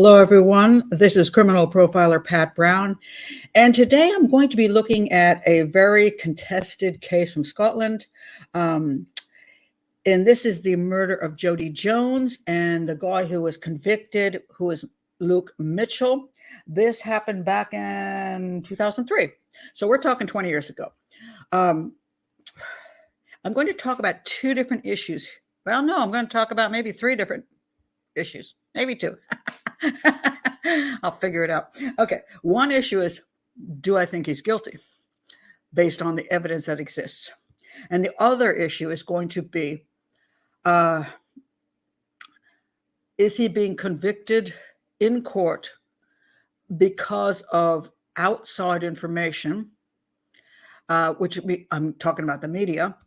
Hello, everyone. This is criminal profiler Pat Brown. And today I'm going to be looking at a very contested case from Scotland. And this is the murder of Jodi Jones and the guy who was convicted, who is Luke Mitchell. This happened back in 2003. So we're talking 20 years ago. I'm going to talk about two different issues. Well, no, I'm going to talk about maybe three different issues, maybe two. I'll figure it out. Okay. One issue is, do I think he's guilty based on the evidence that exists? And the other issue is going to be, is he being convicted in court because of outside information, which I'm talking about the media.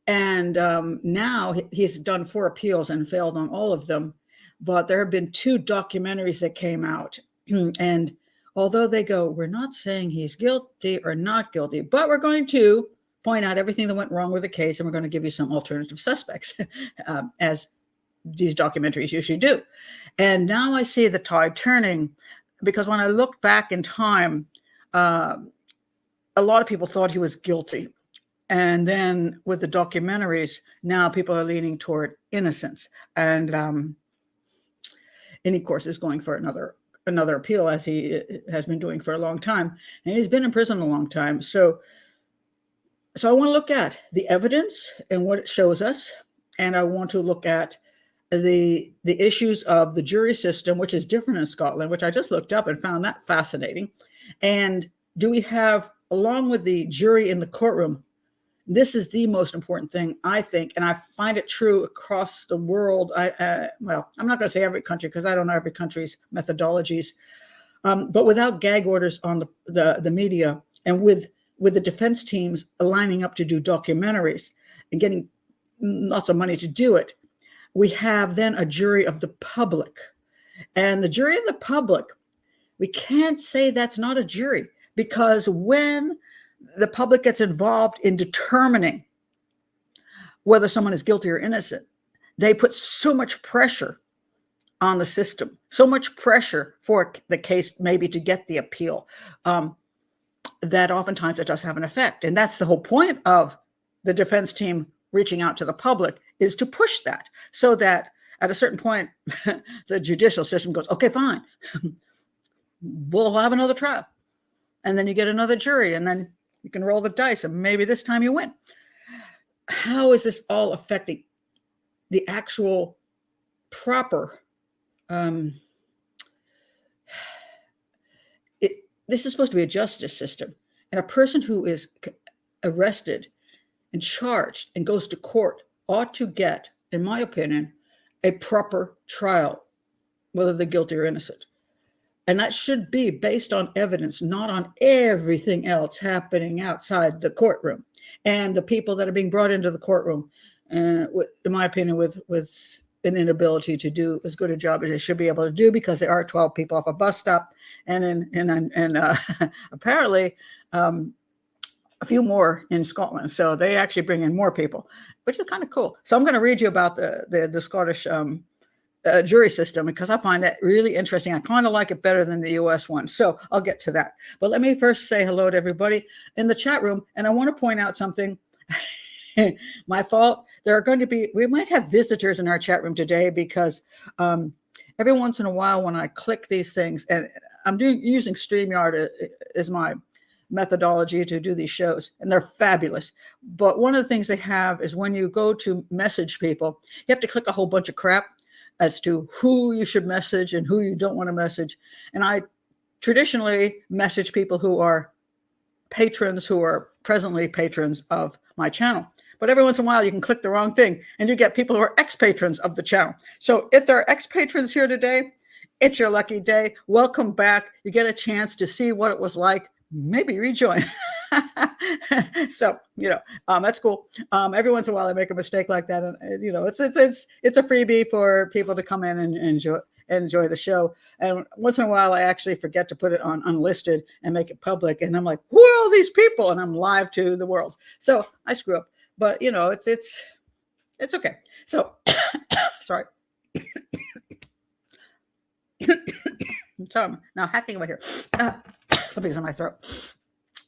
And now he's done 4 appeals and failed on all of them. But there have been 2 documentaries that came out. And although they go, we're not saying he's guilty or not guilty, but we're going to point out everything that went wrong with the case. And we're going to give you some alternative suspects, as these documentaries usually do. And now I see the tide turning, because when I look back in time, a lot of people thought he was guilty. And then with the documentaries, now people are leaning toward innocence. And of course, is going for another appeal, as he has been doing for a long time. And he's been in prison a long time. So I want to look at the evidence and what it shows us. And I want to look at the issues of the jury system, which is different in Scotland, which I just looked up and found that fascinating. And do we have, along with the jury in the courtroom, this is the most important thing, I think, and I find it true across the world. Well, I'm not going to say every country, because I don't know every country's methodologies, but without gag orders on the media, and with the defense teams lining up to do documentaries and getting lots of money to do it, we have then a jury of the public. And the jury of the public, we can't say that's not a jury, because when the public gets involved in determining whether someone is guilty or innocent, they put so much pressure on the system, so much pressure for the case maybe to get the appeal, that oftentimes it does have an effect. And that's the whole point of the defense team reaching out to the public, is to push that, so that at a certain point, the judicial system goes, okay, fine, we'll have another trial. And then you get another jury, and then you can roll the dice, and maybe this time you win. How is this all affecting the actual proper? This is supposed to be a justice system, and a person who is arrested and charged and goes to court ought to get, in my opinion, a proper trial, whether they're guilty or innocent. And that should be based on evidence, not on everything else happening outside the courtroom. And the people that are being brought into the courtroom, in my opinion, with an inability to do as good a job as they should be able to do, because there are 12 people off a bus stop, and apparently a few more in Scotland. So they actually bring in more people, which is kind of cool. So I'm going to read you about the Scottish jury system, because I find that really interesting. I kind of like it better than the US one. So I'll get to that. But let me first say hello to everybody in the chat room. And I want to point out something. My fault. There are going to be, we might have visitors in our chat room today, because every once in a while when I click these things, and I'm using StreamYard as my methodology to do these shows, and they're fabulous. But one of the things they have is, when you go to message people, you have to click a whole bunch of crap as to who you should message and who you don't want to message. And I traditionally message people who are patrons, who are presently patrons of my channel. But every once in a while, you can click the wrong thing, and you get people who are ex-patrons of the channel. So if there are ex-patrons here today, it's your lucky day. Welcome back. You get a chance to see what it was like. Maybe rejoin. So, that's cool. Every once in a while I make a mistake like that. And, it's a freebie for people to come in and enjoy the show. And once in a while I actually forget to put it on unlisted and make it public. And I'm like, who are all these people? And I'm live to the world. So I screw up, but it's okay. So, sorry. So now hacking away here. Something's in my throat.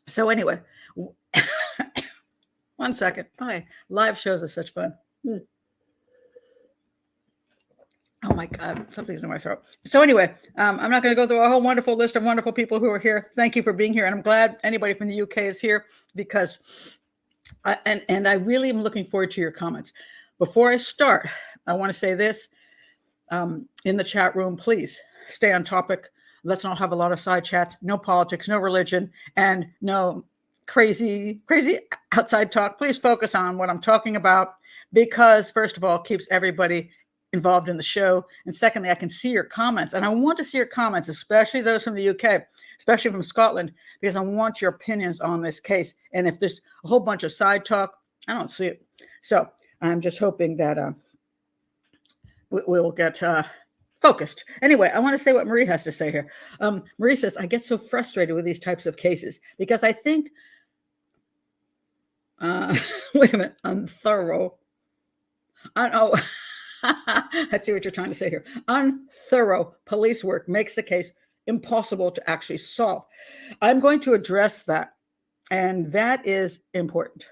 So anyway, 1 second. Hi, live shows are such fun. Oh my God, something's in my throat. So anyway, I'm not going to go through a whole wonderful list of wonderful people who are here. Thank you for being here. And I'm glad anybody from the UK is here because I really am looking forward to your comments. Before I start, I want to say this in the chat room, please stay on topic. Let's not have a lot of side chats, no politics, no religion, and no crazy outside talk. Please focus on what I'm talking about because, first of all, it keeps everybody involved in the show. And secondly, I can see your comments. And I want to see your comments, especially those from the UK, especially from Scotland, because I want your opinions on this case. And if there's a whole bunch of side talk, I don't see it. So I'm just hoping that we'll get focused. Anyway, I want to say what Marie has to say here. Marie says, I get so frustrated with these types of cases because I think, wait a minute, unthorough. I know. I see what you're trying to say here. Unthorough police work makes the case impossible to actually solve. I'm going to address that, and that is important.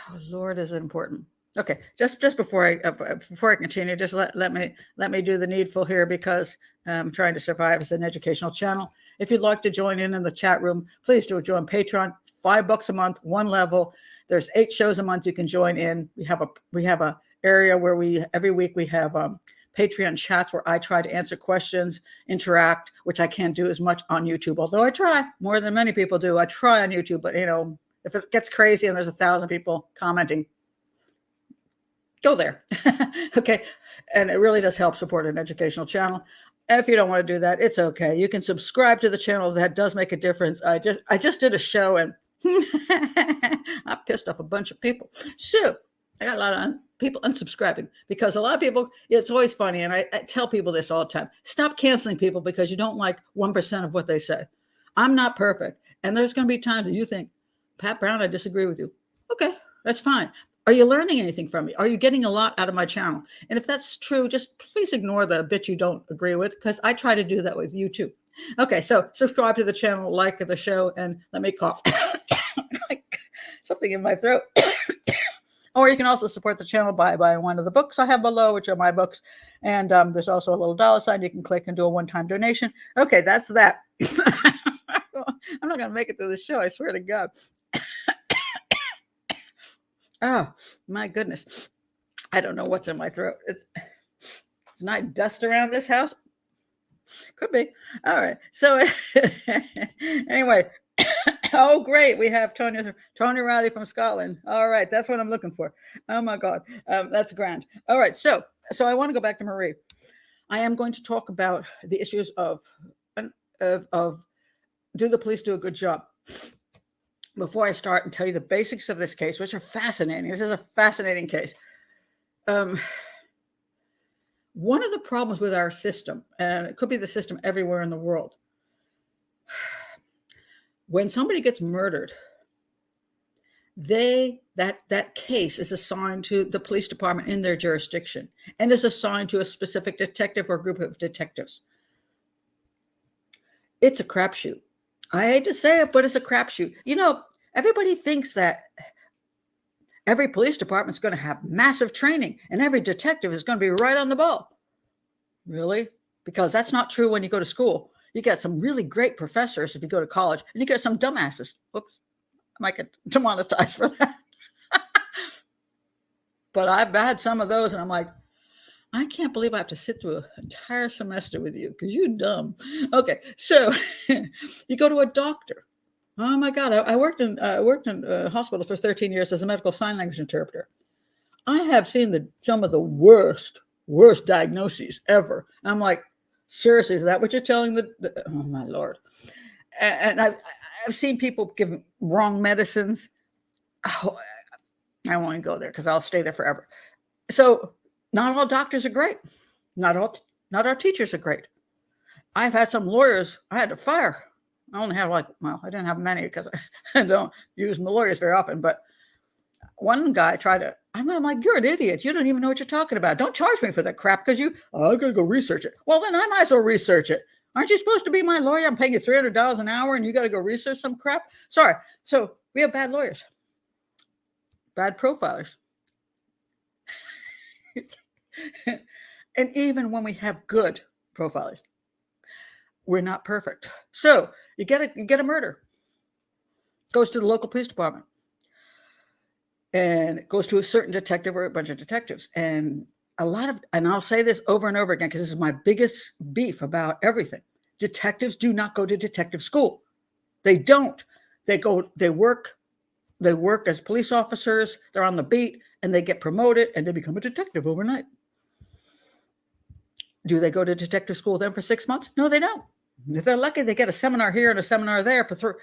Oh, Lord, is it important? Okay, just before I continue, just let me do the needful here because I'm trying to survive as an educational channel. If you'd like to join in the chat room, please do join Patreon. $5 a month, one level. There's 8 shows a month you can join in. We have a area where every week we have Patreon chats where I try to answer questions, interact, which I can't do as much on YouTube. Although I try more than many people do. I try on YouTube, but if it gets crazy and there's 1,000 people commenting, go there. Okay. And it really does help support an educational channel. If you don't want to do that, it's okay. You can subscribe to the channel. That does make a difference. I just did a show and I pissed off a bunch of people. So I got a lot of people unsubscribing because a lot of people, it's always funny. And I tell people this all the time. Stop canceling people because you don't like 1% of what they say. I'm not perfect. And there's going to be times that you think, Pat Brown, I disagree with you. Okay, that's fine. Are you learning anything from me? Are you getting a lot out of my channel? And if that's true, just please ignore the bit you don't agree with because I try to do that with you too. Okay, so subscribe to the channel, like the show, and let me cough. Something in my throat. Or you can also support the channel by buying one of the books I have below, which are my books. And there's also a little $sign you can click and do a one-time donation. Okay, that's that. I'm not going to make it through the show, I swear to God. Oh, my goodness. I don't know what's in my throat. It's not dust around this house. Could be. All right. So anyway, oh, great. We have Tony Riley from Scotland. All right. That's what I'm looking for. Oh, my God. That's grand. All right. So I want to go back to Marie. I am going to talk about the issues of do the police do a good job? Before I start and tell you the basics of this case, which are fascinating. This is a fascinating case. One of the problems with our system, and it could be the system everywhere in the world, when somebody gets murdered, that case is assigned to the police department in their jurisdiction and is assigned to a specific detective or group of detectives. It's a crapshoot. I hate to say it, but it's a crapshoot. Everybody thinks that every police department is going to have massive training and every detective is going to be right on the ball. Really? Because that's not true when you go to school. You get some really great professors if you go to college, and you get some dumbasses. Whoops, I might get demonetized for that. But I've had some of those, and I'm like, I can't believe I have to sit through an entire semester with you because you're dumb. Okay, so you go to a doctor. Oh my God, I worked in a hospital for 13 years as a medical sign language interpreter. I have seen some of the worst diagnoses ever. I'm like, seriously, is that what you're telling oh my Lord? And I've seen people give wrong medicines. Oh, I won't go there because I'll stay there forever. So not all doctors are great. Not all teachers are great. I've had some lawyers I had to fire. I only have I didn't have many because I don't use my lawyers very often, but one guy tried to, I'm like, you're an idiot. You don't even know what you're talking about. Don't charge me for that crap because I got to go research it. Well, then I might as well research it. Aren't you supposed to be my lawyer? I'm paying you $300 an hour and you got to go research some crap. Sorry. So we have bad lawyers, bad profilers. And even when we have good profilers, we're not perfect. So you get a murder, goes to the local police department, and it goes to a certain detective or a bunch of detectives. And I'll say this over and over again, because this is my biggest beef about everything. Detectives do not go to detective school. They don't. They work as police officers. They're on the beat and they get promoted and they become a detective overnight. Do they go to detective school then for 6 months? No, they don't. If they're lucky, they get a seminar here and a seminar there for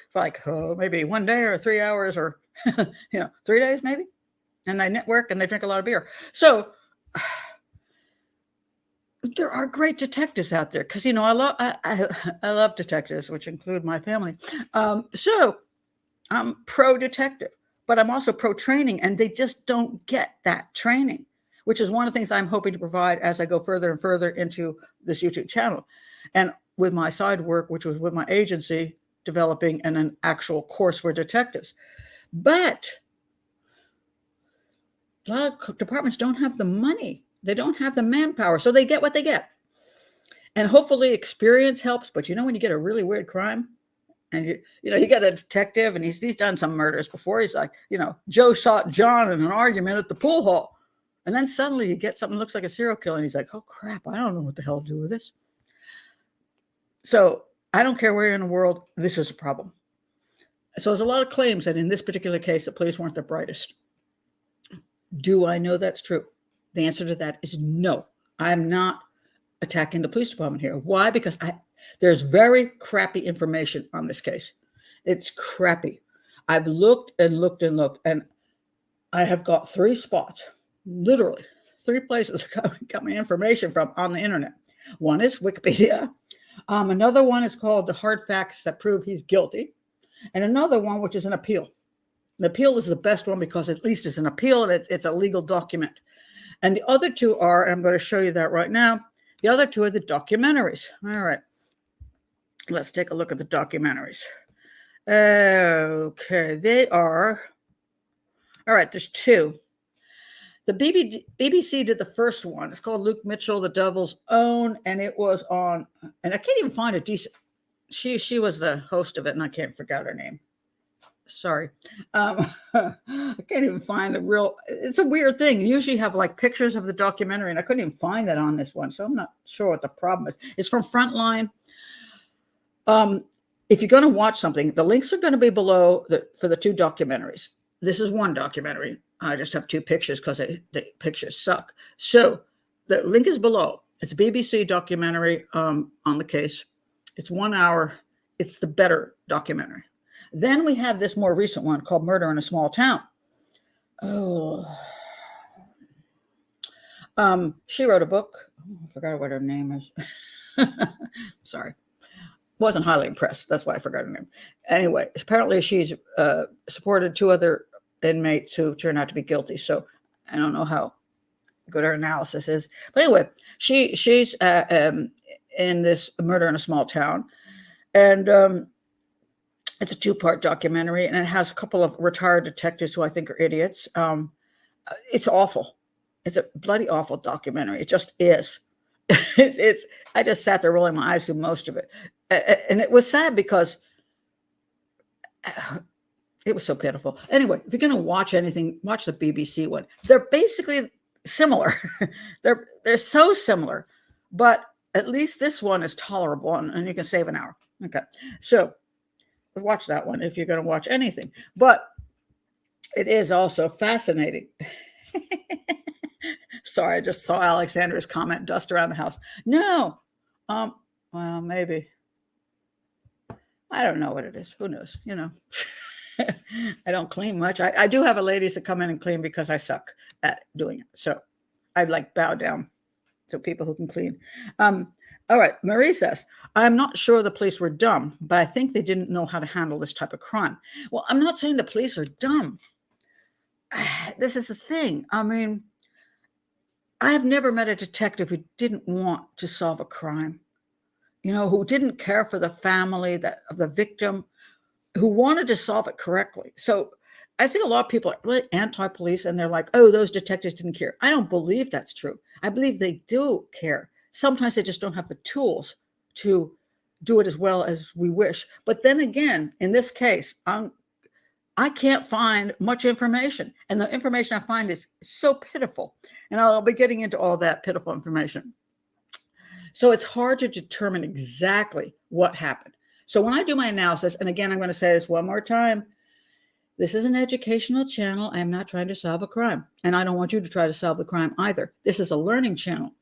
maybe 1 day or 3 hours or 3 days maybe, and they network and they drink a lot of beer. So there are great detectives out there because I love detectives, which include my family. So I'm pro detective, but I'm also pro training, and they just don't get that training, which is one of the things I'm hoping to provide as I go further and further into this YouTube channel. And with my side work, which was with my agency, developing an actual course for detectives. But a lot of departments don't have the money. They don't have the manpower, so they get what they get. And hopefully experience helps, but when you get a really weird crime, and you get a detective and he's done some murders before. He's like, Joe shot John in an argument at the pool hall. And then suddenly you get something that looks like a serial killer and he's like, oh crap, I don't know what the hell to do with this. So I don't care where in the world, this is a problem. So there's a lot of claims that in this particular case, the police weren't the brightest. Do I know that's true? The answer to that is no. I'm not attacking the police department here. Why? Because there's very crappy information on this case. It's crappy. I've looked and looked and looked, and I have got 3 spots, literally 3 places I got my information from on the internet. One is Wikipedia. Another one is called The Hard Facts That Prove He's Guilty. And another one, which is an appeal. The appeal is the best one because at least it's an appeal and it's a legal document. And the other 2 are, and I'm going to show you that right now, the other 2 are the documentaries. All right. Let's take a look at the documentaries. Okay, they are, all right, there's 2. The BBC did the first one. It's called Luke Mitchell, The Devil's Own, and it was on, and I can't even find a decent, she was the host of it, and I can't forget her name. Sorry. I can't even find it's a weird thing. You usually have like pictures of the documentary, and I couldn't even find that on this one, so I'm not sure what the problem is. It's from Frontline. If you're going to watch something, the links are going to be below for the 2 documentaries. This is one documentary. I just have 2 pictures because the pictures suck. So the link is below. It's a BBC documentary on the case. It's 1 hour. It's the better documentary. Then we have this more recent one called Murder in a Small Town. Oh, she wrote a book. I forgot what her name is. Sorry. Wasn't highly impressed. That's why I forgot her name. Anyway, apparently she's supported 2 other inmates who turned out to be guilty. So I don't know how good her analysis is. But anyway, she's in this Murder in a Small Town. And it's a 2-part documentary, and it has a couple of retired detectives who I think are idiots. It's awful. It's a bloody awful documentary. It just is. I just sat there rolling my eyes through most of it. And it was sad because it was so pitiful. Anyway, if you're going to watch anything, watch the BBC one. They're basically similar. They're so similar, but at least this one is tolerable and you can save an hour. Okay. So watch that one if you're going to watch anything, but it is also fascinating. Sorry, I just saw Alexandra's comment, dust around the house. No. Well, maybe. I don't know what it is. Who knows? I don't clean much. I do have a ladies that come in and clean because I suck at doing it. So I bow down to people who can clean. All right. Marie says, I'm not sure the police were dumb, but I think they didn't know how to handle this type of crime. Well, I'm not saying the police are dumb. this is the thing. I mean, I have never met a detective who didn't want to solve a crime, who didn't care for the family of the victim, who wanted to solve it correctly. So I think a lot of people are really anti-police and they're like, oh, those detectives didn't care. I don't believe that's true. I believe they do care. Sometimes they just don't have the tools to do it as well as we wish. But then again, in this case, I can't find much information. And the information I find is so pitiful. And I'll be getting into all that pitiful information. So it's hard to determine exactly what happened. So when I do my analysis, and again, I'm going to say this one more time, this is an educational channel. I am not trying to solve a crime. And I don't want you to try to solve the crime either. This is a learning channel.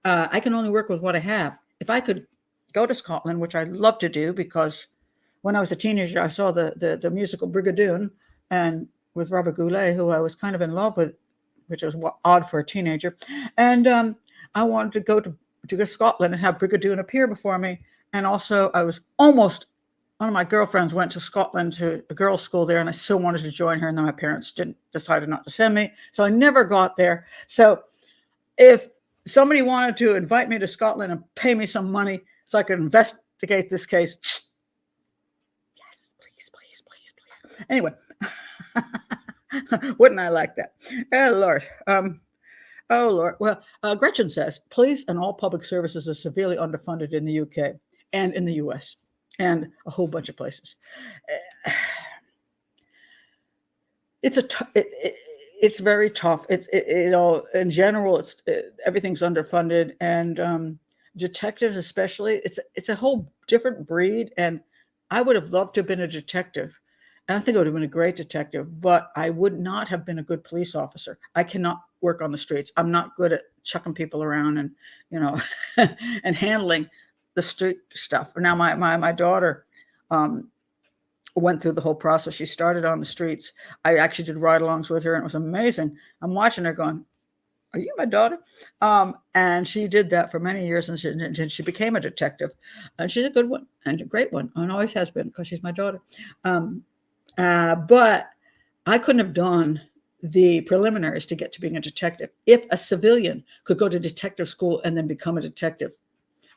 I can only work with what I have. If I could go to Scotland, which I'd love to do, because when I was a teenager, I saw the musical Brigadoon, and with Robert Goulet, who I was kind of in love with, which was odd for a teenager. And I wanted to go to Scotland and have Brigadoon appear before me. And also, I was almost, one of my girlfriends went to Scotland to a girls' school there, and I still wanted to join her, and then my parents decided not to send me. So I never got there. So if somebody wanted to invite me to Scotland and pay me some money so I could investigate this case, yes, please. Anyway, wouldn't I like that? Oh, Lord. Oh, Lord. Well, Gretchen says, police and all public services are severely underfunded in the UK and in the US and a whole bunch of places. It's very tough. In general, everything's underfunded, and detectives especially. It's a whole different breed, and I would have loved to have been a detective. And I think I would have been a great detective, but I would not have been a good police officer. I cannot work on the streets. I'm not good at chucking people around and, and handling the street stuff. Now, my daughter went through the whole process. She started on the streets. I actually did ride-alongs with her, and it was amazing. I'm watching her going, are you my daughter? And she did that for many years, and she became a detective. And she's a good one and a great one, and always has been, because she's my daughter. But I couldn't have done the preliminaries to get to being a detective. If a civilian could go to detective school and then become a detective,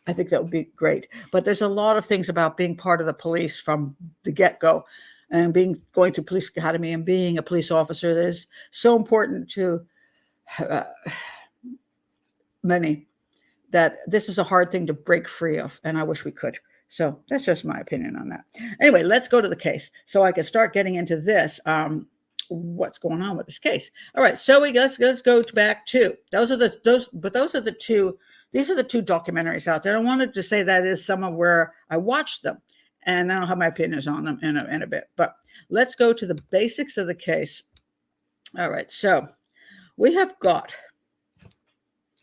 I think that would be great. But there's a lot of things about being part of the police from the get-go, and going to police academy and being a police officer that is so important to many, that this is a hard thing to break free of, and I wish we could. So that's just my opinion on that. Anyway, let's go to the case so I can start getting into this, what's going on with this case. All right, so let's go back to those are the two. These are the two documentaries out there. I wanted to say that is some of where I watched them, and then I'll have my opinions on them in a bit. But let's go to the basics of the case. All right, so we have got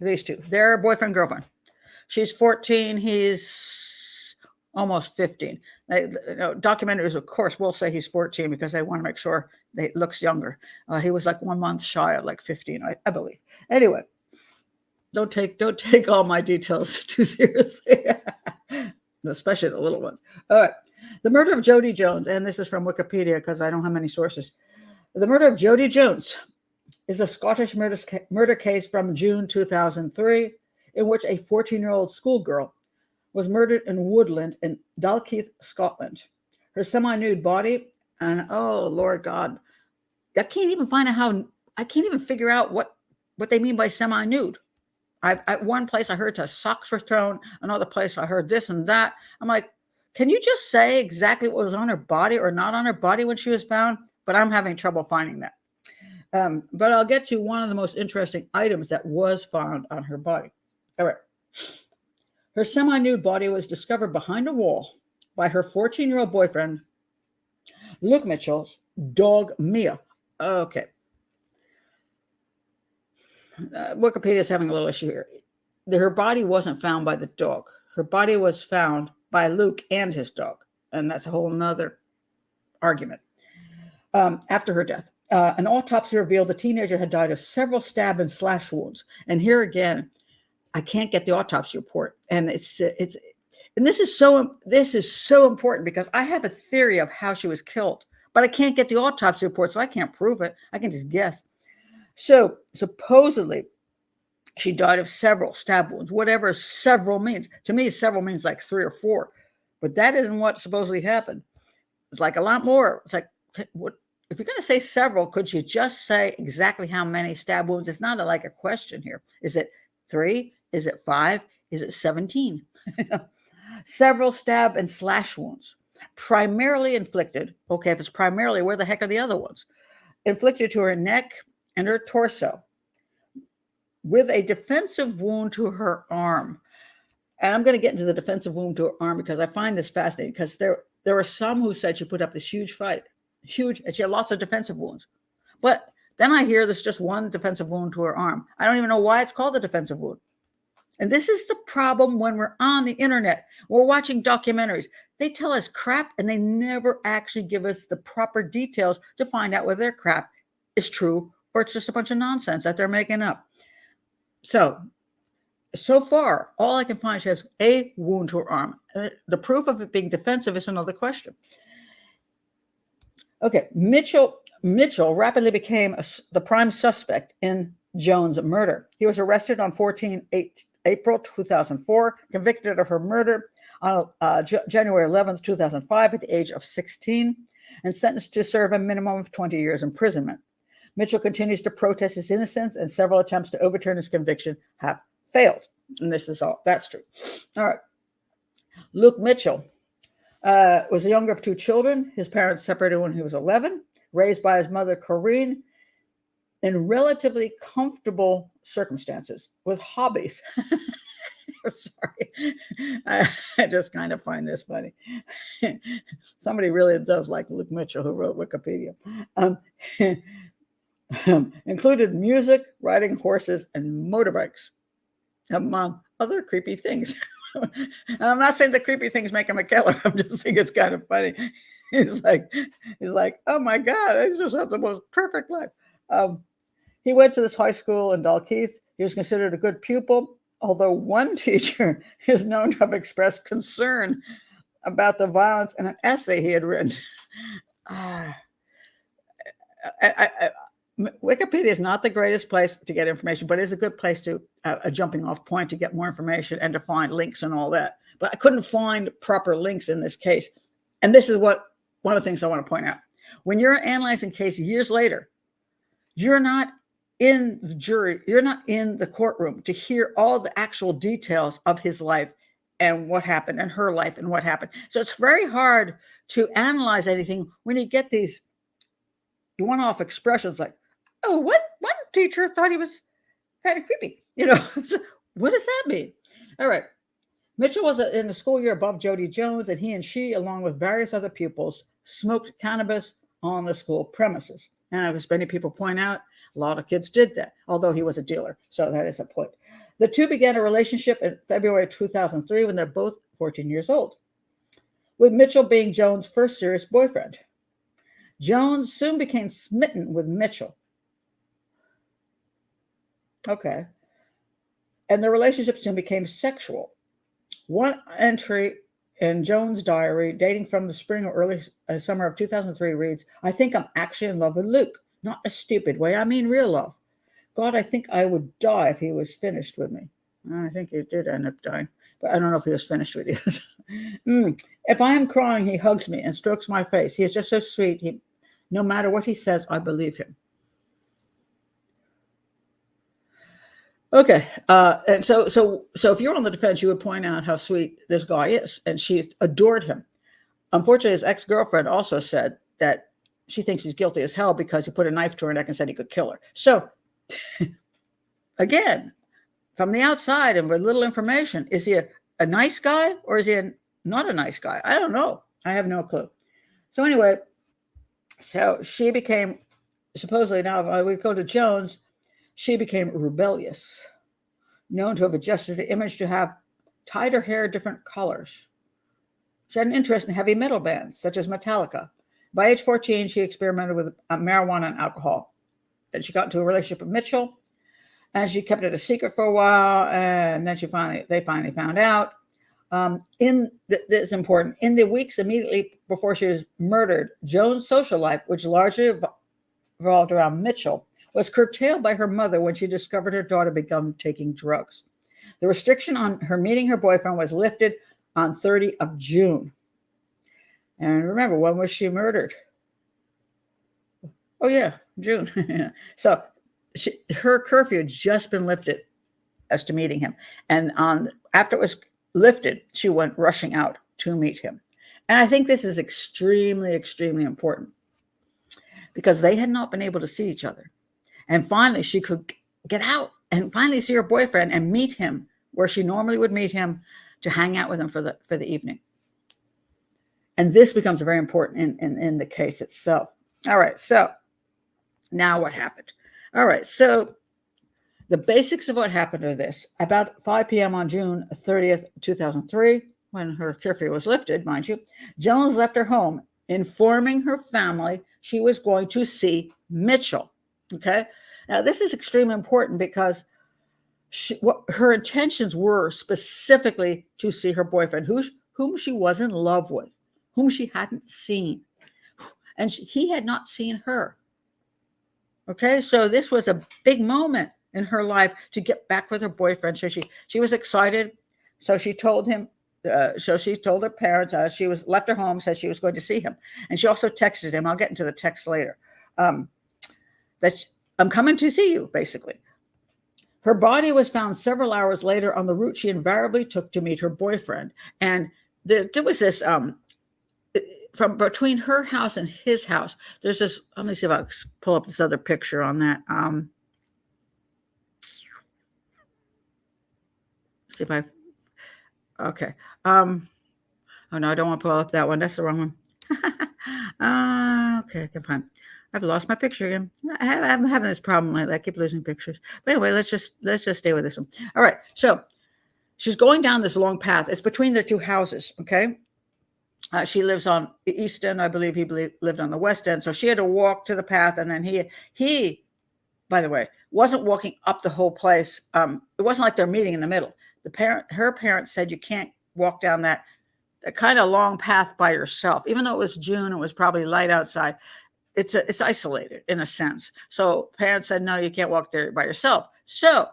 these two. They're boyfriend, girlfriend. She's 14. He's almost 15. Documentaries, of course, will say he's 14 because they want to make sure he looks younger. He was like 1 month shy of like 15, I believe. Anyway, don't take all my details too seriously, especially the little ones. All right. The murder of Jodi Jones, and this is from Wikipedia because I don't have many sources. The murder of Jodi Jones is a Scottish murder case from June 2003 in which a 14-year-old schoolgirl was murdered in Woodland in Dalkeith, Scotland. Her semi-nude body, and oh, Lord God, I can't even figure out what they mean by semi-nude. At one place I heard her socks were thrown, another place I heard this and that. I'm like, can you just say exactly what was on her body or not on her body when she was found? But I'm having trouble finding that. But I'll get to one of the most interesting items that was found on her body. All right. Her semi-nude body was discovered behind a wall by her 14-year-old boyfriend, Luke Mitchell's dog, Mia. Okay. Wikipedia is having a little issue here. Her body wasn't found by the dog. Her body was found by Luke and his dog. And that's a whole nother argument. After her death, an autopsy revealed the teenager had died of several stab and slash wounds. And here again, I can't get the autopsy report. And this is so important because I have a theory of how she was killed but I can't get the autopsy report, so I can't prove it. I can just guess. So supposedly, she died of several stab wounds, whatever several means. To me, several means like 3 or 4, but that isn't what supposedly happened. It's like a lot more. It's like, what if you're going to say several? Could you just say exactly how many stab wounds? It's not like a question here. Is it 3? Is it 5? Is it 17? Several stab and slash wounds, primarily inflicted. Okay, if it's primarily, where the heck are the other ones? Inflicted to her neck and her torso, with a defensive wound to her arm. And I'm going to get into the defensive wound to her arm because I find this fascinating, because there are some who said she put up this huge fight, and she had lots of defensive wounds. But then I hear there's just one defensive wound to her arm. I don't even know why it's called a defensive wound. And this is the problem when we're on the internet. We're watching documentaries. They tell us crap, and they never actually give us the proper details to find out whether their crap is true or it's just a bunch of nonsense that they're making up. So far, all I can find, she has a wound to her arm. The proof of it being defensive is another question. Okay, Mitchell rapidly became the prime suspect in Jones' murder. He was arrested on April 2004, convicted of her murder on January 11th, 2005, at the age of 16, and sentenced to serve a minimum of 20 years imprisonment. Mitchell continues to protest his innocence, and several attempts to overturn his conviction have failed. And this is all, that's true. All right. Luke Mitchell was the younger of 2 children. His parents separated when he was 11, raised by his mother, Corinne, in relatively comfortable circumstances with hobbies. Sorry. I just kind of find this funny. Somebody really does like Luke Mitchell, who wrote Wikipedia. Included music, riding horses, and motorbikes, among other creepy things. And I'm not saying the creepy things make him a killer. I'm just saying it's kind of funny. He's like, oh my God, I just have the most perfect life. He went to this high school in Dalkeith. He was considered a good pupil, although one teacher is known to have expressed concern about the violence in an essay he had written. Wikipedia is not the greatest place to get information, but it's a good place to a jumping off point to get more information and to find links and all that. But I couldn't find proper links in this case. And this is one of the things I want to point out. When you're analyzing a case years later, you're not in the jury, you're not in the courtroom to hear all the actual details of his life and what happened, and her life and what happened. So it's very hard to analyze anything when you get these one-off expressions like, oh, one teacher thought he was kind of creepy. What does that mean? All right. Mitchell was in the school year above Jodi Jones, and he and she, along with various other pupils, smoked cannabis on the school premises. And as many people point out, a lot of kids did that, although he was a dealer. So that is a point. The two began a relationship in February 2003 when they're both 14 years old, with Mitchell being Jones' first serious boyfriend. Jones soon became smitten with Mitchell. Okay. And the relationship soon became sexual. One entry in Jones' diary, dating from the spring or early summer of 2003, reads, "I think I'm actually in love with Luke. Not a stupid way. I mean real love. God, I think I would die if he was finished with me." I think he did end up dying, but I don't know if he was finished with you. If I am crying, he hugs me and strokes my face. He is just so sweet. No matter what he says, I believe him. Okay, and so if you're on the defense, you would point out how sweet this guy is, and she adored him. Unfortunately, his ex-girlfriend also said that she thinks he's guilty as hell because he put a knife to her neck and said he could kill her. So, again, from the outside and with little information, is he a nice guy or is he not a nice guy? I don't know. I have no clue. So anyway, so she became, supposedly now, we go to Jones, she became rebellious, known to have adjusted her image to have tied her hair different colors. She had an interest in heavy metal bands, such as Metallica. By age 14, she experimented with marijuana and alcohol. And she got into a relationship with Mitchell, and she kept it a secret for a while, and then they finally found out. This is important. In the weeks immediately before she was murdered, Jones' social life, which largely revolved around Mitchell, was curtailed by her mother when she discovered her daughter began taking drugs. The restriction on her meeting her boyfriend was lifted on 30 of June. And remember, when was she murdered? Oh, yeah, June. So her curfew had just been lifted as to meeting him. And after it was lifted, she went rushing out to meet him. And I think this is extremely, extremely important because they had not been able to see each other. And finally, she could get out and finally see her boyfriend and meet him where she normally would meet him to hang out with him for the evening. And this becomes very important in the case itself. All right, so now what happened? All right, so the basics of what happened are this. About 5 p.m. on June 30th, 2003, when her curfew was lifted, mind you, Jones left her home, informing her family she was going to see Mitchell. Okay? Now, this is extremely important because what her intentions were specifically to see her boyfriend, whom she was in love with, whom she hadn't seen. And he had not seen her. Okay? So this was a big moment in her life to get back with her boyfriend. So she was excited. So she told him, so she told her parents, she was left her home, said she was going to see him. And she also texted him, I'll get into the text later, that I'm coming to see you, basically. Her body was found several hours later on the route she invariably took to meet her boyfriend. And there was this, from between her house and his house, there's this, let me see if I can pull up this other picture on that. See if okay. Oh no, I don't want to pull up that one. That's the wrong one. Okay, I can find. I've lost my picture again. I'm having this problem lately. I keep losing pictures. But anyway, let's just stay with this one. All right. So she's going down this long path. It's between their two houses. Okay. She lives on the east end. I believe he lived on the west end. So she had to walk to the path, and then he, by the way, wasn't walking up the whole place. It wasn't like they're meeting in the middle. Her parents said you can't walk down that kind of long path by yourself, even though it was June. It was probably light outside. It's isolated in a sense. So parents said, no, you can't walk there by yourself. So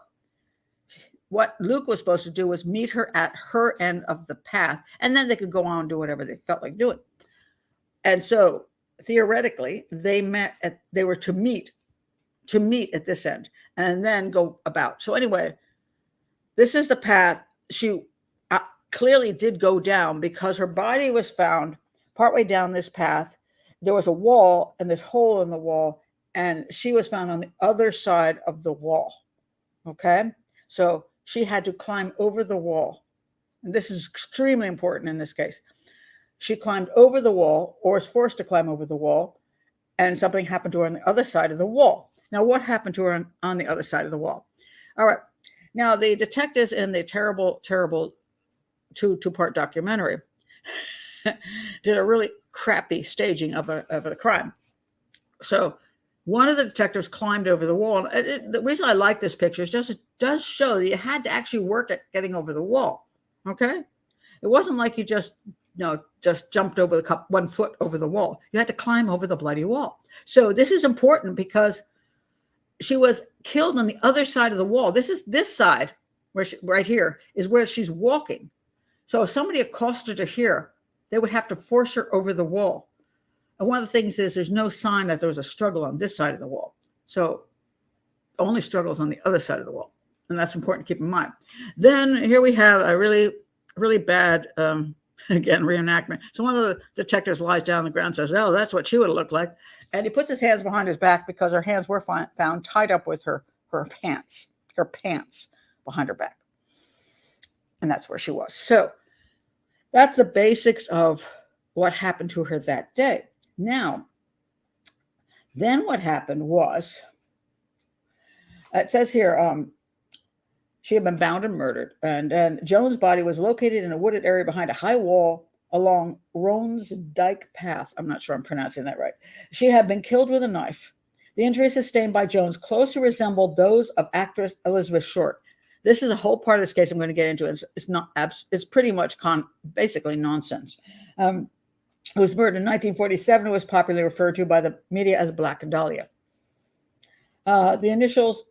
what Luke was supposed to do was meet her at her end of the path, and then they could go on and do whatever they felt like doing. And so theoretically, they were to meet at this end and then go about. So anyway, this is the path she clearly did go down because her body was found partway down this path. There was a wall and this hole in the wall, and she was found on the other side of the wall. Okay? So she had to climb over the wall. And this is extremely important in this case. She climbed over the wall, or was forced to climb over the wall, and something happened to her on the other side of the wall. Now, what happened to her on the other side of the wall? All right. Now, the detectives in the terrible, terrible two-part documentary did a really crappy staging of the crime. So one of the detectives climbed over the wall. And the reason I like this picture is just it does show that you had to actually work at getting over the wall. Okay? It wasn't like you just jumped over 1 foot over the wall. You had to climb over the bloody wall. So this is important because she was killed on the other side of the wall. This side, right here, is where she's walking. So if somebody accosted her here, they would have to force her over the wall. And one of the things is there's no sign that there was a struggle on this side of the wall. So only struggles on the other side of the wall. And that's important to keep in mind. Then here we have a really, really bad, again, reenactment. So one of the detectives lies down on the ground and says, oh, that's what she would have looked like. And he puts his hands behind his back because her hands were found tied up with her pants behind her back. And that's where she was. So that's the basics of what happened to her that day. Now, then what happened was, it says here, she had been bound and murdered. And Jones' body was located in a wooded area behind a high wall along Roan's Dyke Path. I'm not sure I'm pronouncing that right. She had been killed with a knife. The injuries sustained by Jones closely resembled those of actress Elizabeth Short. this is a whole part of this case I'm going to get into. It's not, it's pretty much basically nonsense. Who was murdered in 1947, who was popularly referred to by the media as Black Dahlia. The initials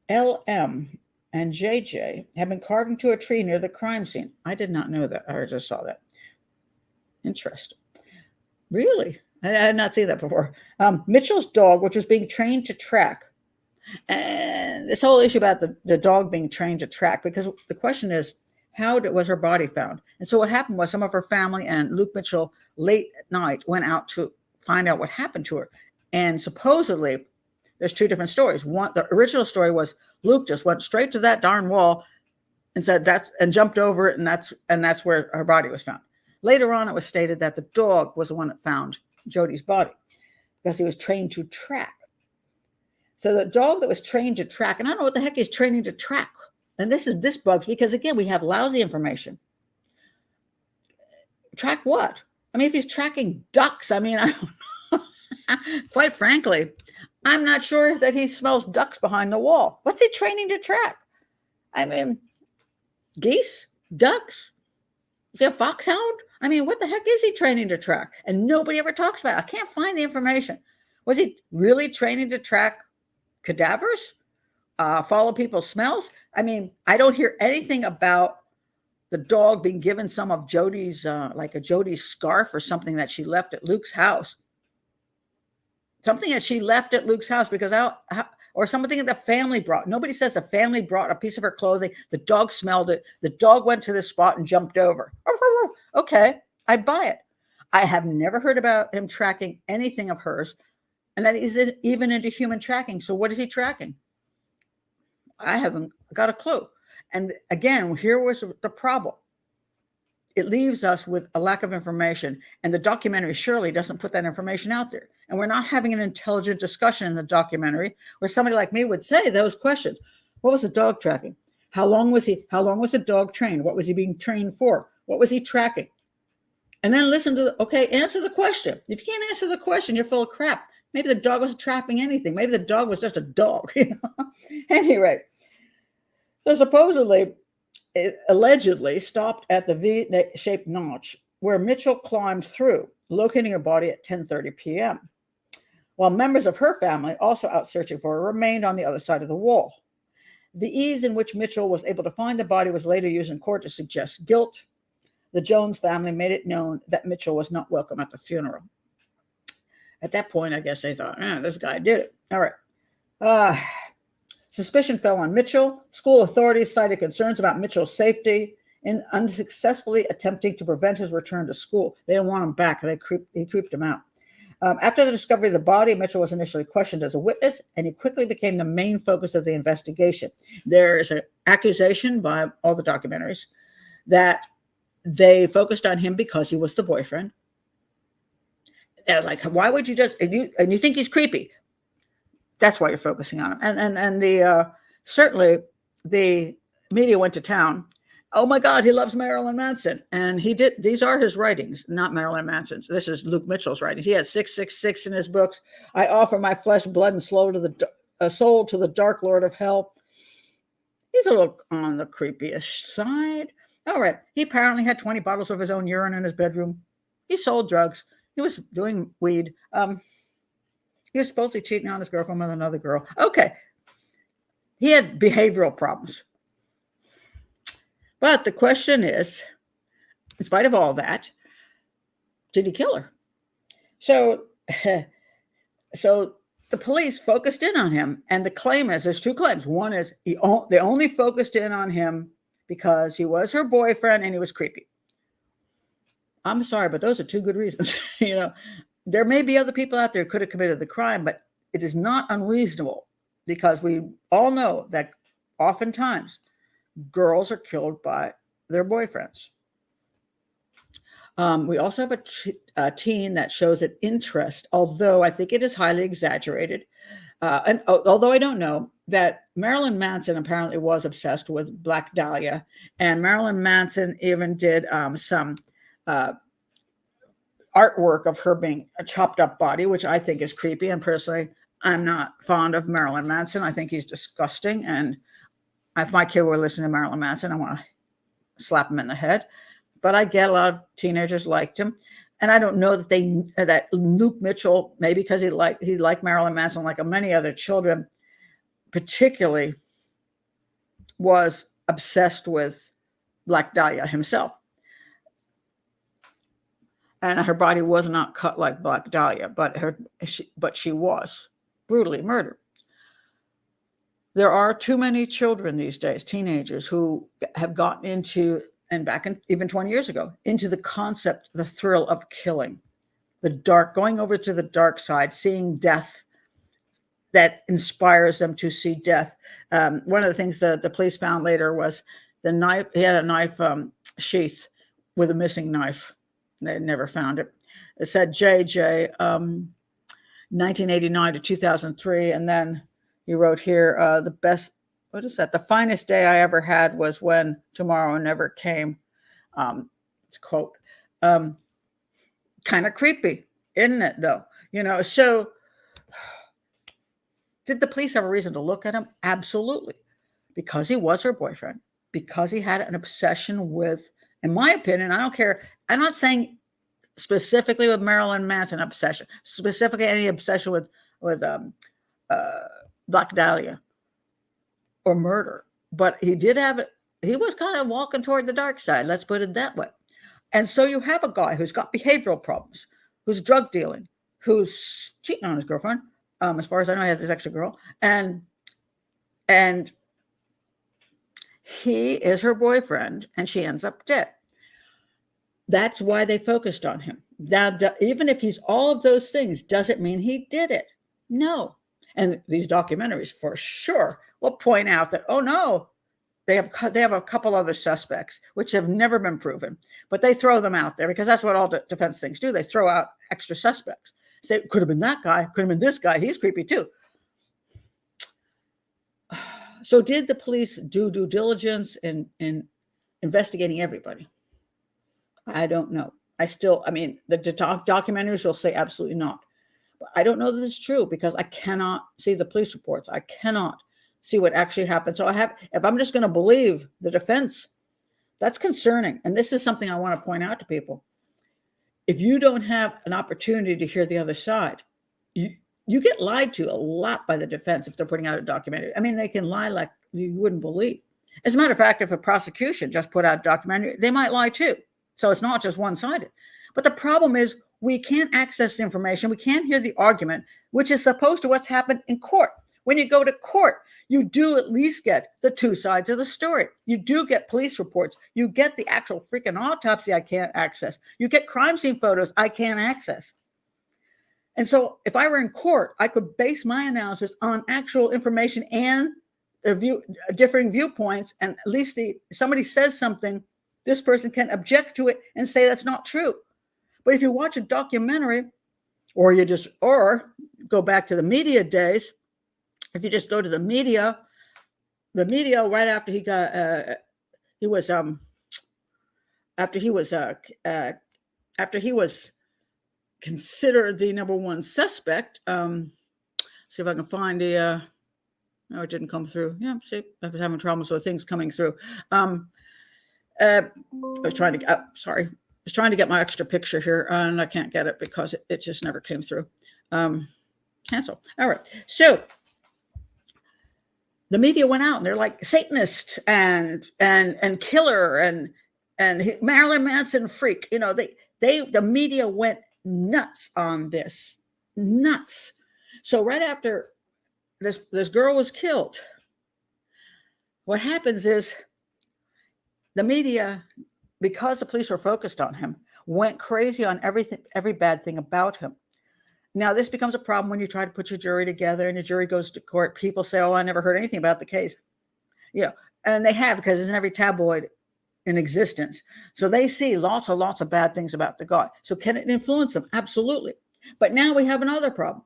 LM and JJ have been carved into a tree near the crime scene. I did not know that. I just saw that. Interesting. Really? I had not seen that before. Mitchell's dog, which was being trained to track. And this whole issue about the dog being trained to track, because the question is, how was her body found? And so what happened was some of her family and Luke Mitchell late at night went out to find out what happened to her. And supposedly there's two different stories. One, the original story was Luke just went straight to that darn wall and said and jumped over it. And that's where her body was found. Later on, it was stated that the dog was the one that found Jodi's body because he was trained to track. So the dog that was trained to track, and I don't know what the heck he's training to track. And this bugs me because, again, we have lousy information. Track what? I mean, if he's tracking ducks, I mean, I don't know. Quite frankly, I'm not sure that he smells ducks behind the wall. What's he training to track? I mean, geese? Ducks? Is he a foxhound? I mean, what the heck is he training to track? And nobody ever talks about it. I can't find the information. Was he really training to track cadavers? Follow people's smells? I mean, I don't hear anything about the dog being given some of Jodi's, like a Jodi's scarf or something that she left at Luke's house. Something that she left at Luke's house because or something that the family brought. Nobody says the family brought a piece of her clothing. The dog smelled it. The dog went to the spot and jumped over. Okay, I buy it. I have never heard about him tracking anything of hers, and that isn't even into human tracking. So what is he tracking? I haven't got a clue. And again, here was the problem. It leaves us with a lack of information, and the documentary surely doesn't put that information out there. And we're not having an intelligent discussion in the documentary where somebody like me would say those questions. What was the dog tracking? How long was the dog trained? What was he being trained for? What was he tracking? And then answer the question. If you can't answer the question, you're full of crap. Maybe the dog wasn't trapping anything. Maybe the dog was just a dog. Anyway, so supposedly, it allegedly stopped at the V-shaped notch where Mitchell climbed through, locating her body at 10:30 p.m. While members of her family, also out searching for her, remained on the other side of the wall. The ease in which Mitchell was able to find the body was later used in court to suggest guilt. The Jones family made it known that Mitchell was not welcome at the funeral. At that point, I guess they thought, this guy did it. All right. Suspicion fell on Mitchell. School authorities cited concerns about Mitchell's safety in unsuccessfully attempting to prevent his return to school. They didn't want him back. He creeped him out. After the discovery of the body, Mitchell was initially questioned as a witness, and he quickly became the main focus of the investigation. There is an accusation by all the documentaries that they focused on him because he was the boyfriend. They're like, why would you just, and you think he's creepy? That's why you're focusing on him. And certainly the media went to town. Oh my God, he loves Marilyn Manson. And he did. These are his writings, not Marilyn Manson's. This is Luke Mitchell's writings. He has 666 in his books. I offer my flesh, blood, and soul to the dark lord of hell. He's a little on the creepyish side. All right. He apparently had 20 bottles of his own urine in his bedroom. He sold drugs. He was doing weed. He was supposedly cheating on his girlfriend with another girl. Okay. He had behavioral problems. But the question is, in spite of all that, did he kill her? So the police focused in on him. And the claim is, there's two claims. One is they only focused in on him because he was her boyfriend and he was creepy. I'm sorry, but those are two good reasons. There may be other people out there who could have committed the crime, but it is not unreasonable because we all know that oftentimes girls are killed by their boyfriends. We also have a teen that shows an interest, although I think it is highly exaggerated. And although I don't know that Marilyn Manson apparently was obsessed with Black Dahlia, and Marilyn Manson even did some artwork of her being a chopped up body, which I think is creepy. And personally, I'm not fond of Marilyn Manson. I think he's disgusting. And if my kid were listening to Marilyn Manson, I want to slap him in the head. But I get a lot of teenagers liked him. And I don't know that Luke Mitchell, maybe because he liked Marilyn Manson like many other children, particularly was obsessed with Black Dahlia himself. And her body was not cut like Black Dahlia, but she was brutally murdered. There are too many children these days, teenagers, who have gotten into, and back in, even 20 years ago, into the concept, the thrill of killing, going over to the dark side, seeing death that inspires them to see death. One of the things that the police found later was the knife. He had a knife sheath with a missing knife. They never found it. It said JJ, 1989 to 2003. And then he wrote here, the best, what is that? The finest day I ever had was when tomorrow never came. It's a quote. Kind of creepy, isn't it, though? So did the police have a reason to look at him? Absolutely. Because he was her boyfriend. Because he had an obsession with, in my opinion, I don't care. I'm not saying specifically with Marilyn Manson obsession, specifically any obsession with Black Dahlia or murder. But he did have it. He was kind of walking toward the dark side. Let's put it that way. And so you have a guy who's got behavioral problems, who's drug dealing, who's cheating on his girlfriend. As far as I know, he had this extra girl. And he is her boyfriend, and she ends up dead. That's why they focused on him. Now, even if he's all of those things, doesn't mean he did it. No. And these documentaries, for sure, will point out that, oh no, they have a couple other suspects, which have never been proven, but they throw them out there because that's what all defense things do. They throw out extra suspects. Say, could have been that guy, could have been this guy. He's creepy too. So did the police do due diligence in investigating everybody? I don't know. The documentaries will say absolutely not. But I don't know that it's true because I cannot see the police reports. I cannot see what actually happened. So if I'm just going to believe the defense, that's concerning. And this is something I want to point out to people. If you don't have an opportunity to hear the other side, you get lied to a lot by the defense if they're putting out a documentary. I mean, they can lie like you wouldn't believe. As a matter of fact, if a prosecution just put out a documentary, they might lie too. So it's not just one-sided. But the problem is we can't access the information. We can't hear the argument, which is supposed to what's happened in court. When you go to court, you do at least get the two sides of the story. You do get police reports. You get the actual freaking autopsy I can't access. You get crime scene photos I can't access. And so if I were in court, I could base my analysis on actual information and differing viewpoints. And at least somebody says something, this person can object to it and say that's not true. But if you watch a documentary or go back to the media days, if you just go to the media right after after he was considered the number one suspect. See if I can find no, it didn't come through. Yeah, see, I was having troubles with things coming through. I was trying to get my extra picture here, and I can't get it because it just never came through. Cancel. All right. So the media went out and they're like Satanist and killer and Marilyn Manson freak. The media went nuts on this. Nuts. So right after this girl was killed, what happens is the media, because the police were focused on him, went crazy on every bad thing about him. Now, this becomes a problem when you try to put your jury together and your jury goes to court. People say, oh, I never heard anything about the case. And they have, because it's in every tabloid in existence. So they see lots of bad things about the guy. So can it influence them? Absolutely. But now we have another problem.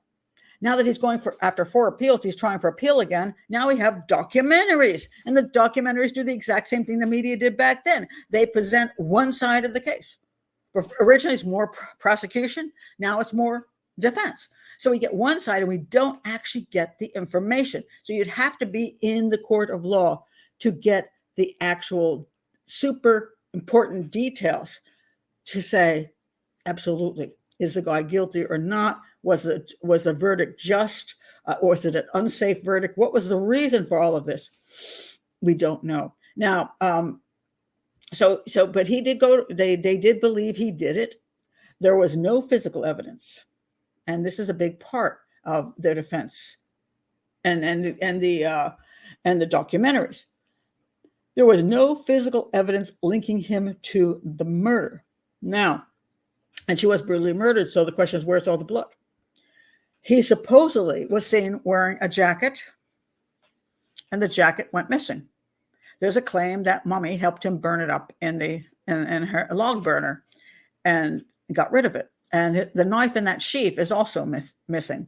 Now that he's going after 4 appeals, he's trying for appeal again. Now we have documentaries, and the documentaries do the exact same thing the media did back then. They present one side of the case. Originally, it's more prosecution. Now it's more defense. So we get one side and we don't actually get the information. So you'd have to be in the court of law to get the actual super important details to say, absolutely, is the guy guilty or not? Was the verdict just? Or was it an unsafe verdict? What was the reason for all of this? We don't know. Now, but he did go, they did believe he did it. There was no physical evidence. And this is a big part of their defense and the documentaries. There was no physical evidence linking him to the murder. Now, and she was brutally murdered, so the question is, where's all the blood? He supposedly was seen wearing a jacket, and the jacket went missing. There's a claim that Mummy helped him burn it up in her log burner and got rid of it. And the knife in that sheath is also missing.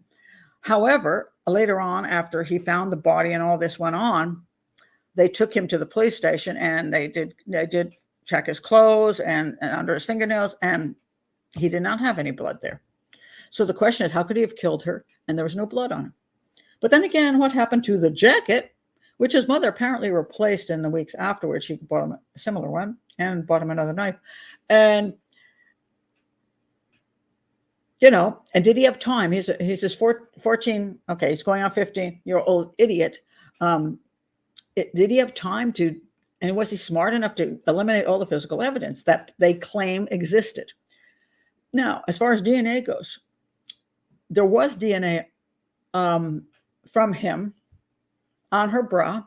However, later on, after he found the body and all this went on, they took him to the police station and they did check his clothes and under his fingernails, and he did not have any blood there. So the question is, how could he have killed her? And there was no blood on him. But then again, what happened to the jacket, which his mother apparently replaced in the weeks afterwards? She bought him a similar one and bought him another knife. And, and did he have time? He's this 14, okay, he's going on 15-year-old idiot. Did he have time to, and was he smart enough to eliminate all the physical evidence that they claim existed? Now, as far as DNA goes, there was DNA from him on her bra,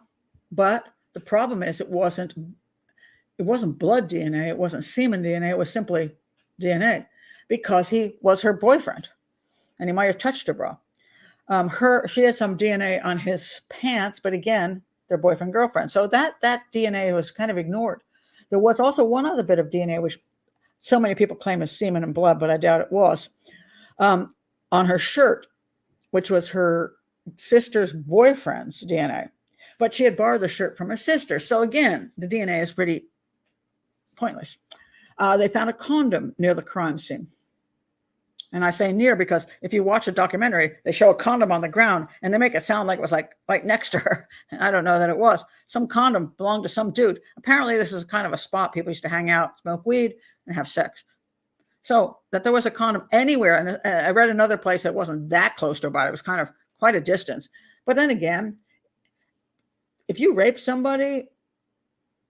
but the problem is it wasn't blood DNA, it wasn't semen DNA, it was simply DNA, because he was her boyfriend, and he might have touched her bra. She had some DNA on his pants, but again, they're boyfriend girlfriend, so that DNA was kind of ignored. There was also one other bit of DNA which so many people claim is semen and blood, but I doubt it was, on her shirt, which was her sister's boyfriend's DNA. But she had borrowed the shirt from her sister. So again, the DNA is pretty pointless. They found a condom near the crime scene. And I say near because if you watch a documentary, they show a condom on the ground and they make it sound like it was like right next to her. And I don't know that it was. Some condom belonged to some dude. Apparently, this is kind of a spot people used to hang out, smoke weed, and have sex. So that there was a condom anywhere. And I read another place that wasn't that close to her body. It was kind of quite a distance. But then again, if you rape somebody,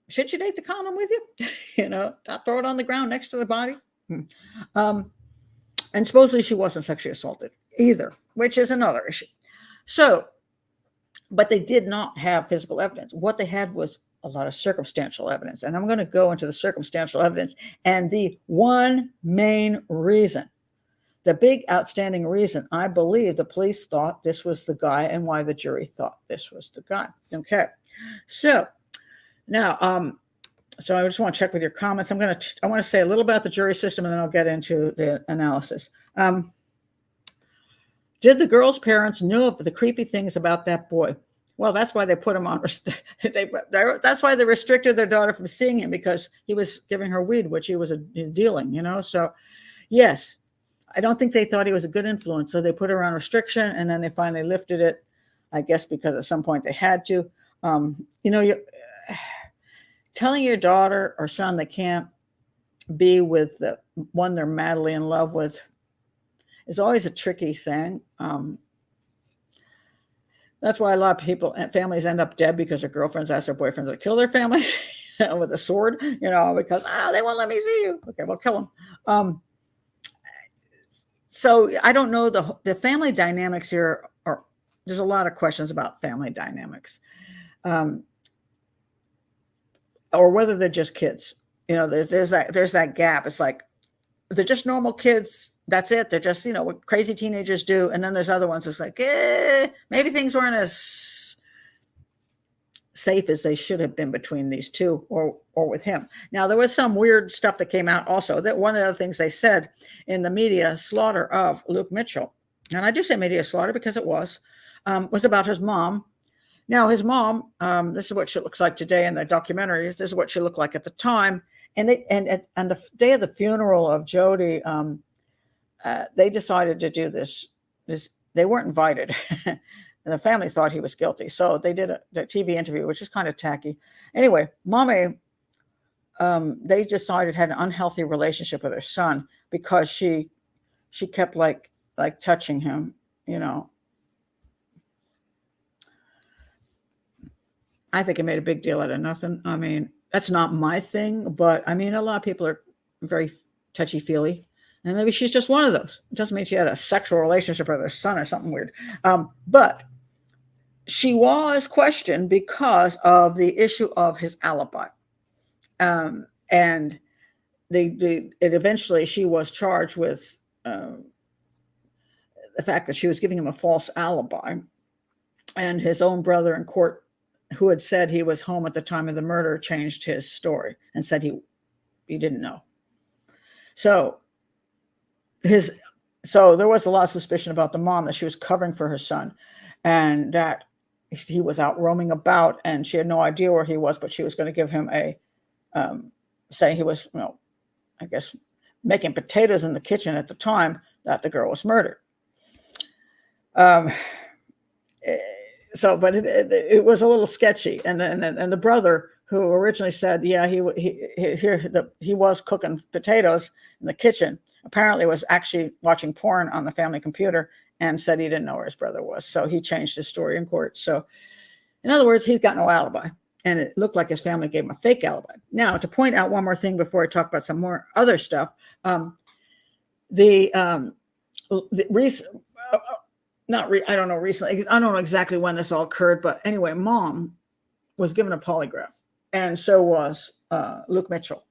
should you take the condom with you? Not throw it on the ground next to the body. And supposedly she wasn't sexually assaulted either, which is another issue. So, but they did not have physical evidence. What they had was a lot of circumstantial evidence. And I'm going to go into the circumstantial evidence. And the one main reason, the big outstanding reason I believe the police thought this was the guy and why the jury thought this was the guy. Okay. So now, so I just want to check with your comments. I want to say a little about the jury system, and then I'll get into the analysis. Did the girl's parents know of the creepy things about that boy? Well, that's why they put him on. That's why they restricted their daughter from seeing him, because he was giving her weed, which he was dealing. So, yes, I don't think they thought he was a good influence. So they put her on restriction, and then they finally lifted it. I guess because at some point they had to. Telling your daughter or son they can't be with the one they're madly in love with is always a tricky thing. That's why a lot of people and families end up dead, because their girlfriends ask their boyfriends to kill their families with a sword, because they won't let me see you. Okay, well, kill them. So I don't know the family dynamics here. There's a lot of questions about family dynamics. Or whether they're just kids, there's that gap. It's like they're just normal kids. That's it. They're just what crazy teenagers do. And then there's other ones. It's like maybe things weren't as safe as they should have been between these two or with him. Now there was some weird stuff that came out also. That one of the things they said in the media slaughter of Luke Mitchell, and I do say media slaughter because it was about his mom. Now, his mom, this is what she looks like today in the documentary. This is what she looked like at the time. And the day of the funeral of Jodi, they decided to do this they weren't invited. And the family thought he was guilty. So they did a TV interview, which is kind of tacky. Anyway, mommy, they decided had an unhealthy relationship with her son because she kept like touching him, you know. I think it made a big deal out of nothing. I mean, that's not my thing, but I mean, a lot of people are very touchy-feely, and maybe she's just one of those. It doesn't mean she had a sexual relationship with her son or something weird. But she was questioned because of the issue of his alibi. And eventually she was charged with the fact that she was giving him a false alibi. And his own brother in court, who had said he was home at the time of the murder, changed his story and said he didn't know. So there was a lot of suspicion about the mom that she was covering for her son, and that he was out roaming about, and she had no idea where he was, but she was going to give him say he was, I guess, making potatoes in the kitchen at the time that the girl was murdered. But it was a little sketchy, and the brother, who originally said, yeah, he was cooking potatoes in the kitchen, apparently was actually watching porn on the family computer and said he didn't know where his brother was. So he changed his story in court. So in other words, he's got no alibi, and it looked like his family gave him a fake alibi. Now, to point out one more thing before I talk about some more other stuff, I don't know recently. I don't know exactly when this all occurred, but anyway, mom was given a polygraph, and so was Luke Mitchell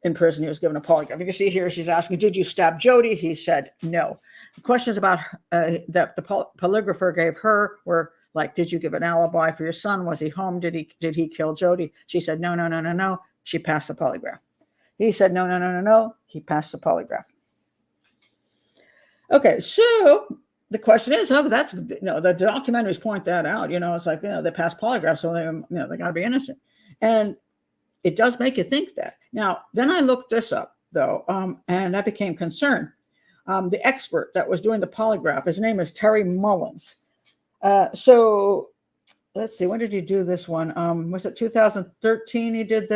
in prison. He was given a polygraph. You can see here she's asking, "Did you stab Jodi?" He said no. The questions about that the polygrapher gave her were like, "Did you give an alibi for your son? Was he home? Did he kill Jodi?" She said no. She passed the polygraph. He said no. He passed the polygraph. Okay, so the question is, that's the documentaries point that out. It's like, they pass polygraphs, so they got to be innocent, and it does make you think that. Now, then I looked this up though, and I became concerned. The expert that was doing the polygraph, his name is Terry Mullins. So let's see, when did he do this one? Was it 2013? He did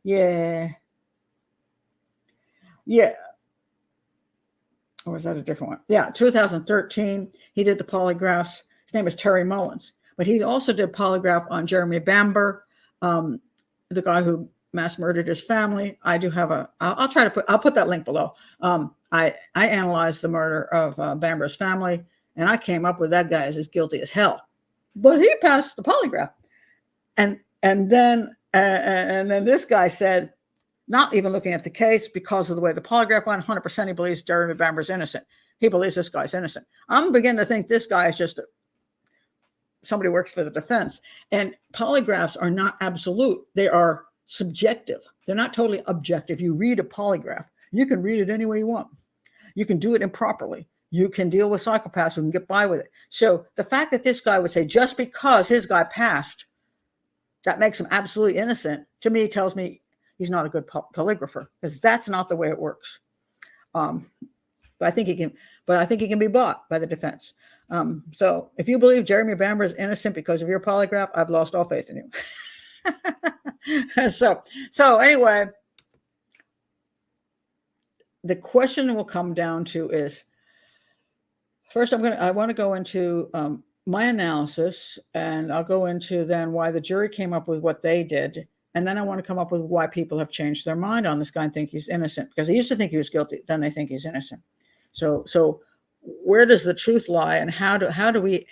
yeah. Or was that a different one? Yeah, 2013, he did the polygraphs. His name is Terry Mullins. But he also did polygraph on Jeremy Bamber, the guy who mass murdered his family. I do have I'll put that link below. I analyzed the murder of Bamber's family, and I came up with that guy is as guilty as hell. But he passed the polygraph. And then this guy said, not even looking at the case, because of the way the polygraph went, 100% he believes Jeremy Bamber's innocent. He believes this guy's innocent. I'm beginning to think this guy is just somebody who works for the defense. And polygraphs are not absolute. They are subjective. They're not totally objective. You read a polygraph. You can read it any way you want. You can do it improperly. You can deal with psychopaths who can get by with it. So the fact that this guy would say, just because his guy passed, that makes him absolutely innocent, to me tells me he's not a good polygrapher, because that's not the way it works. But I think he can be bought by the defense. So if you believe Jeremy Bamber is innocent because of your polygraph, I've lost all faith in you. So anyway, the question will come down to is, first I want to go into my analysis, and I'll go into then why the jury came up with what they did. And then I want to come up with why people have changed their mind on this guy and think he's innocent, because they used to think he was guilty. Then they think he's innocent. So where does the truth lie, and how do we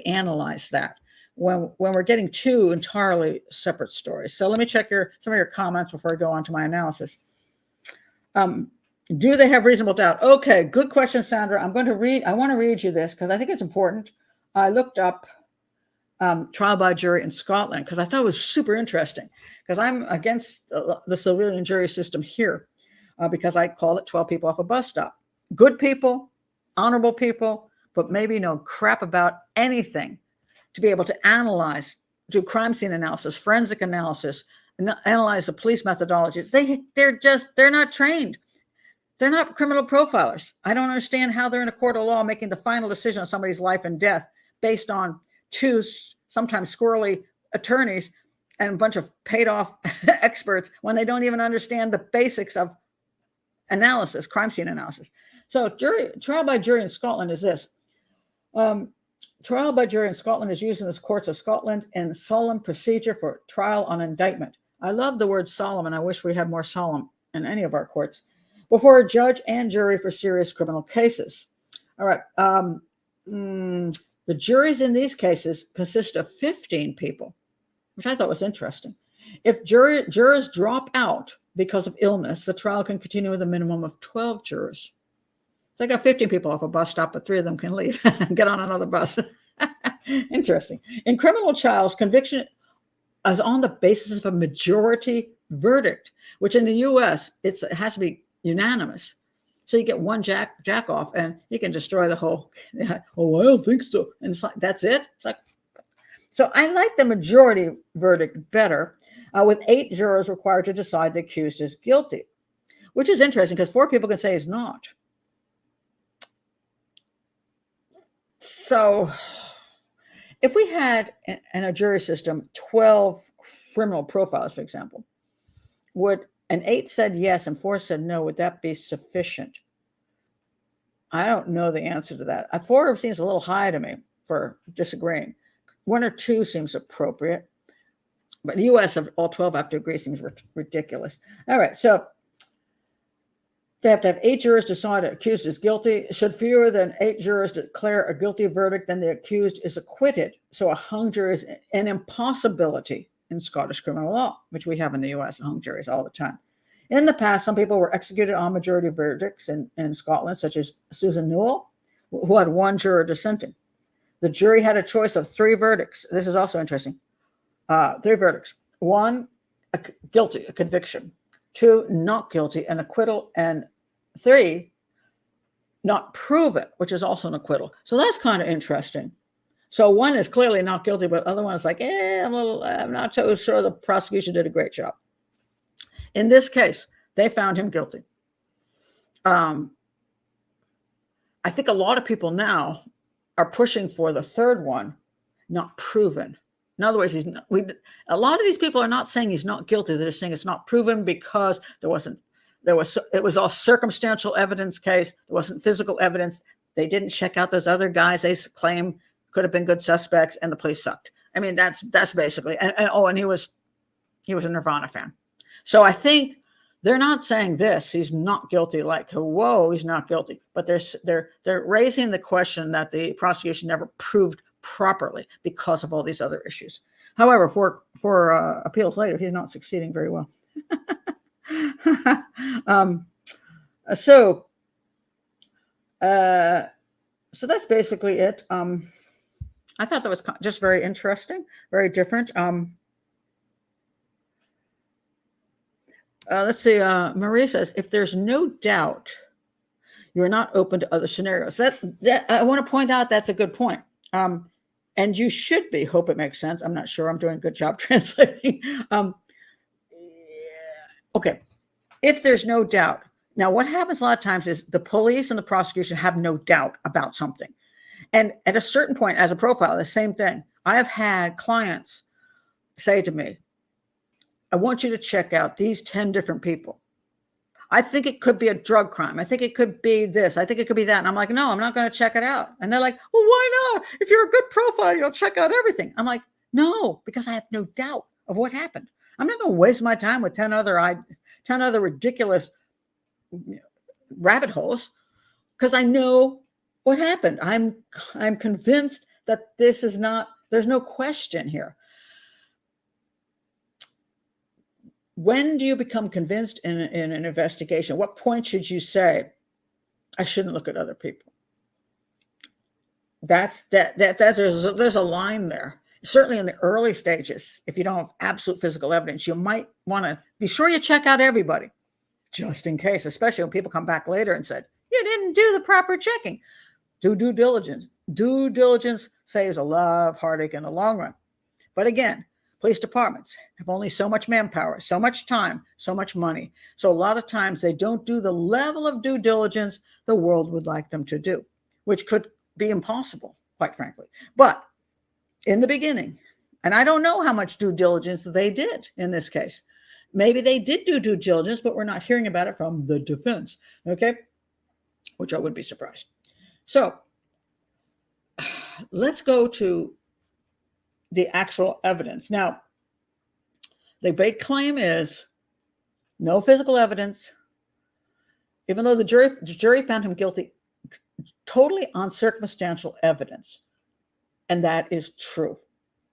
analyze that when we're getting two entirely separate stories? So let me check some of your comments before I go on to my analysis. Do they have reasonable doubt? Okay, good question, Sandra. I want to read you this because I think it's important. I looked up trial by jury in Scotland because I thought it was super interesting, because I'm against the civilian jury system here because I call it 12 people off a bus stop. Good people, honorable people, but maybe know crap about anything to be able to analyze, do crime scene analysis, forensic analysis, analyze the police methodologies. They're not trained They're not criminal profilers. I don't understand how they're in a court of law making the final decision on somebody's life and death based on two sometimes squirrely attorneys and a bunch of paid off experts when they don't even understand the basics of analysis, crime scene analysis. So trial by jury in Scotland is this. Trial by jury in Scotland is used in the courts of Scotland in solemn procedure for trial on indictment. I love the word solemn, and I wish we had more solemn in any of our courts. Before a judge and jury for serious criminal cases. All right. The juries in these cases consist of 15 people, which I thought was interesting. If jurors drop out because of illness, the trial can continue with a minimum of 12 jurors. So I got 15 people off a bus stop, but 3 of them can leave and get on another bus. Interesting. In criminal trials, conviction is on the basis of a majority verdict, which in the U.S., it has to be unanimous. So you get one jack off and you can destroy the whole, oh, I don't think so. And it's like, that's it. It's like, so I like the majority verdict better, with 8 jurors required to decide the accused is guilty, which is interesting because 4 people can say he's not. So if we had in a jury system 12 criminal profiles, for example, and 8 said yes and 4 said no, would that be sufficient? I don't know the answer to that. 4 seems a little high to me for disagreeing. 1 or 2 seems appropriate. But the U.S. of all 12 have to agree seems ridiculous. All right, so they have to have 8 jurors decide the accused is guilty. Should fewer than 8 jurors declare a guilty verdict, then the accused is acquitted. So a hung jury is an impossibility in Scottish criminal law, which we have in the U.S. hung juries all the time. In the past, some people were executed on majority verdicts in Scotland, such as Susan Newell, who had 1 juror dissenting. The jury had a choice of 3 verdicts. This is also interesting. 3 verdicts. 1, guilty, a conviction. 2, not guilty, an acquittal. And 3, not proven, which is also an acquittal. So that's kind of interesting. So 1 is clearly not guilty, but the other one is like, I'm not so sure the prosecution did a great job. In this case, they found him guilty. I think a lot of people now are pushing for the 3rd one, not proven. In other words, a lot of these people are not saying he's not guilty. They're saying it's not proven because it was all circumstantial evidence case. There wasn't physical evidence. They didn't check out those other guys they claim could have been good suspects, and the police sucked. I mean, that's basically, and he was a Nirvana fan. So I think they're not saying this, he's not guilty, like, whoa, he's not guilty. But they're raising the question that the prosecution never proved properly because of all these other issues. However, for appeals later, he's not succeeding very well. So that's basically it. I thought that was just very interesting, very different. Let's see. Marie says, if there's no doubt, you're not open to other scenarios. That I want to point out that's a good point. And you should be. Hope it makes sense. I'm not sure. I'm doing a good job translating. Okay. If there's no doubt. Now, what happens a lot of times is the police and the prosecution have no doubt about something. And at a certain point, as a profiler, the same thing. I have had clients say to me, I want you to check out these 10 different people. I think it could be a drug crime. I think it could be this. I think it could be that. And I'm like, no, I'm not going to check it out. And they're like, well, why not? If you're a good profile, you'll check out everything. I'm like, no, because I have no doubt of what happened. I'm not going to waste my time with 10 other ridiculous rabbit holes because I know what happened. I'm convinced that this is not, there's no question here. When do you become convinced in an investigation? What point should you say, I shouldn't look at other people? There's a line there. Certainly in the early stages, if you don't have absolute physical evidence, you might want to be sure you check out everybody, just in case, especially when people come back later and said, you didn't do the proper checking. Do due diligence. Due diligence saves a lot of heartache in the long run. But again, Police departments have only so much manpower, so much time, so much money. So a lot of times they don't do the level of due diligence the world would like them to do, which could be impossible, quite frankly. But in the beginning, and I don't know how much due diligence they did in this case. Maybe they did do due diligence, but we're not hearing about it from the defense, okay? Which I wouldn't be surprised. So let's go to the actual evidence. Now, the big claim is no physical evidence, even though the jury found him guilty totally on circumstantial evidence. And that is true,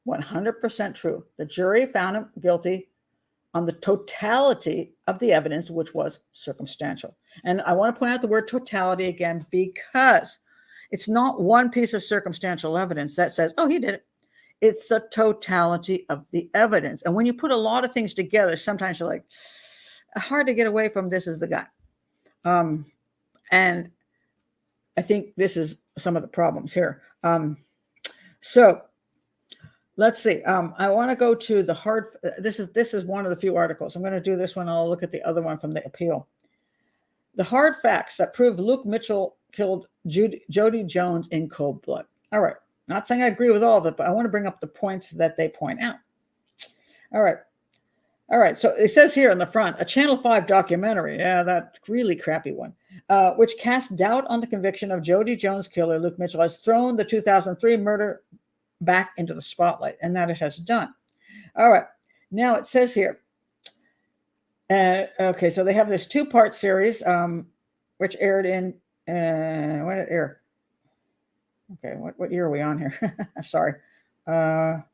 100% true. The jury found him guilty on the totality of the evidence, which was circumstantial. And I want to point out the word totality again, because it's not one piece of circumstantial evidence that says, oh, he did it. It's the totality of the evidence. And when you put a lot of things together, sometimes you're like, hard to get away from this is the guy. And I think this is some of the problems here. So let's see. I want to go to the hard. This is one of the few articles. I'm going to do this one. I'll look at the other one from the appeal. The hard facts that prove Luke Mitchell killed Jodi Jones in cold blood. All right. Not saying I agree with all of it, but I want to bring up the points that they point out. All right. All right. So it says here in the front, a Channel 5 documentary. Yeah, that really crappy one, which casts doubt on the conviction of Jodi Jones killer Luke Mitchell, has thrown the 2003 murder back into the spotlight, and that it has done. All right. Now it says here, okay, so they have this 2-part series, which aired in, when did it air? Okay, what year are we on here? I'm sorry. That's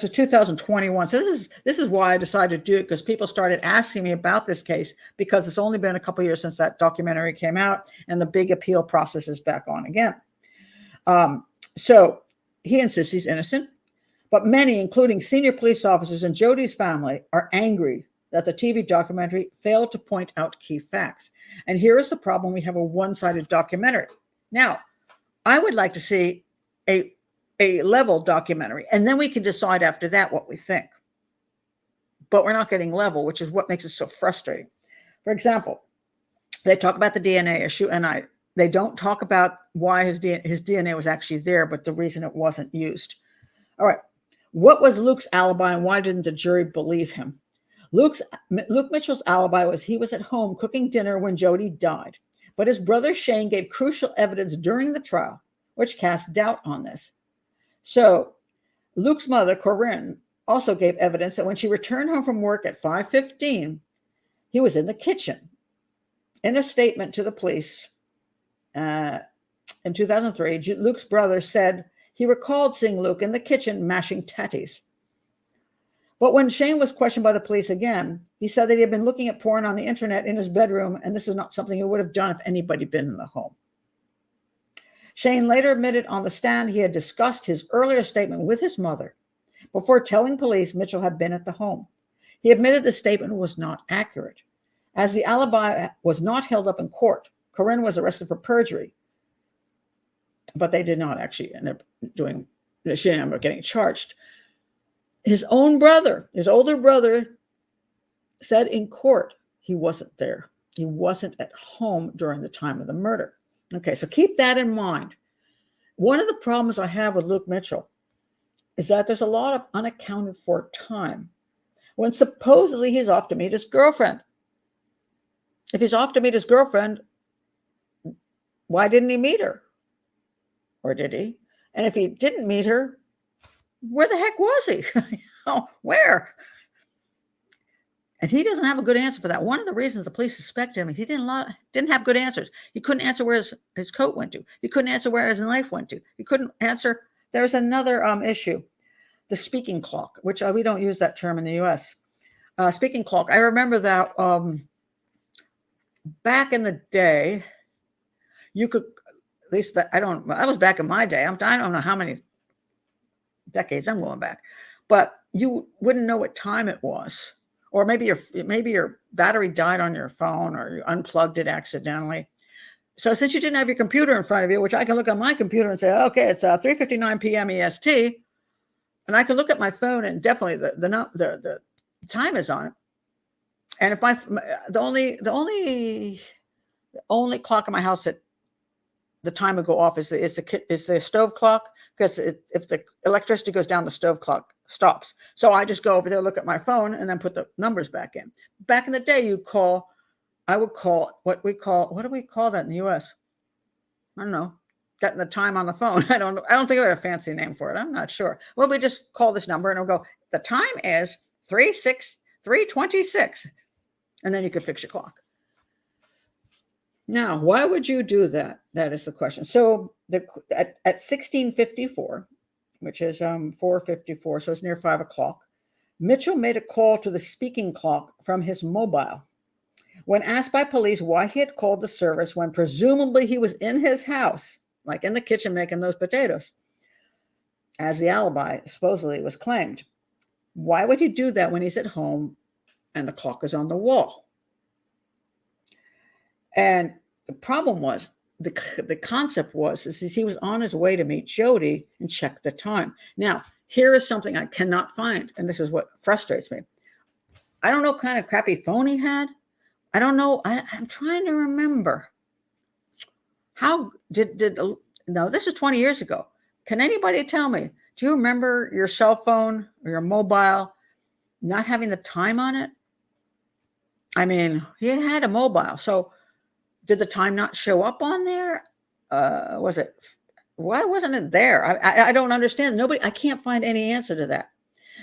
the 2021. So this is why I decided to do it, because people started asking me about this case, because it's only been a couple of years since that documentary came out, and the big appeal process is back on again. So he insists he's innocent, but many, including senior police officers and Jodi's family, are angry that the TV documentary failed to point out key facts. And here is the problem. We have a one-sided documentary. Now, I would like to see a level documentary, and then we can decide after that what we think. But we're not getting level, which is what makes it so frustrating. For example, they talk about the DNA issue, and they don't talk about why his DNA was actually there, but the reason it wasn't used. All right. What was Luke's alibi, and why didn't the jury believe him? Luke Mitchell's alibi was he was at home cooking dinner when Jodi died, but his brother Shane gave crucial evidence during the trial, which cast doubt on this. So Luke's mother, Corinne, also gave evidence that when she returned home from work at 5:15, he was in the kitchen. In a statement to the police in 2003, Luke's brother said he recalled seeing Luke in the kitchen mashing tatties. But when Shane was questioned by the police again, he said that he had been looking at porn on the internet in his bedroom, and this is not something he would have done if anybody had been in the home. Shane later admitted on the stand he had discussed his earlier statement with his mother before telling police Mitchell had been at the home. He admitted the statement was not accurate. As the alibi was not held up in court, Corinne was arrested for perjury, but they did not actually end up she ended up getting charged. His own brother, his older brother, said in court he wasn't there. He wasn't at home during the time of the murder. Okay, so keep that in mind. One of the problems I have with Luke Mitchell is that there's a lot of unaccounted for time when supposedly he's off to meet his girlfriend. If he's off to meet his girlfriend, why didn't he meet her? Or did he? And if he didn't meet her, where the heck was he? Where? And he doesn't have a good answer for that. One of the reasons the police suspect him is he didn't have good answers. He couldn't answer where his coat went to. He couldn't answer where his knife went to. He couldn't answer. There's another issue, the speaking clock, which we don't use that term in the U.S. Speaking clock. I remember that back in the day, you could, at least that I was back in my day. I don't know how many decades I'm going back, but you wouldn't know what time it was. Or maybe your battery died on your phone, or you unplugged it accidentally. So since you didn't have your computer in front of you, which I can look on my computer and say, okay, it's 3:59 p.m. EST, And I can look at my phone and definitely the time is on it. And if the only clock in my house that the time would go off is the stove clock, because if the electricity goes down, the stove clock stops. So I just go over there, look at my phone, and then put the numbers back in. Back in the day, I would call what do we call that in the US? I don't know. Getting the time on the phone. I don't think we had a fancy name for it. I'm not sure. Well, we just call this number and it'll go, the time is 3:26, and then you could fix your clock. Now, why would you do that? That is the question. So at 1654, which is 4:54, so it's near 5 o'clock, Mitchell made a call to the speaking clock from his mobile. When asked by police why he had called the service when presumably he was in his house, like in the kitchen making those potatoes, as the alibi supposedly was claimed, why would he do that when he's at home and the clock is on the wall? And the problem was, the concept was, is he was on his way to meet Jodi and check the time. Now, here is something I cannot find, and this is what frustrates me. I don't know what kind of crappy phone he had. I don't know. I'm trying to remember. How no, this is 20 years ago. Can anybody tell me, do you remember your cell phone or your mobile not having the time on it? I mean, he had a mobile. So did the time not show up on there? Why wasn't it there? I don't understand. I can't find any answer to that.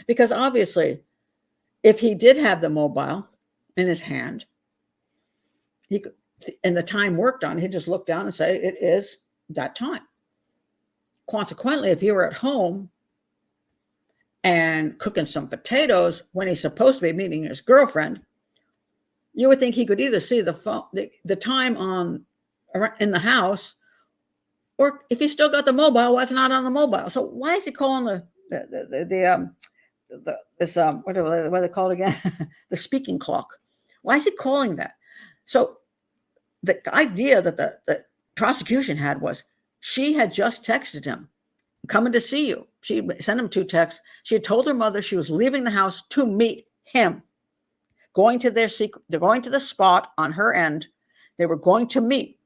Because obviously, if he did have the mobile in his hand, and the time worked on, he'd just look down and say, it is that time. Consequently, if he were at home and cooking some potatoes when he's supposed to be meeting his girlfriend, you would think he could either see the phone, the time in the house, or if he still got the mobile, why it's not on the mobile. So why is he calling what do they call it again? The speaking clock. Why is he calling that? So the idea that the prosecution had was, she had just texted him, coming to see you. She sent him 2 texts. She had told her mother she was leaving the house to meet him, they're going to the spot on her end. They were going to meet.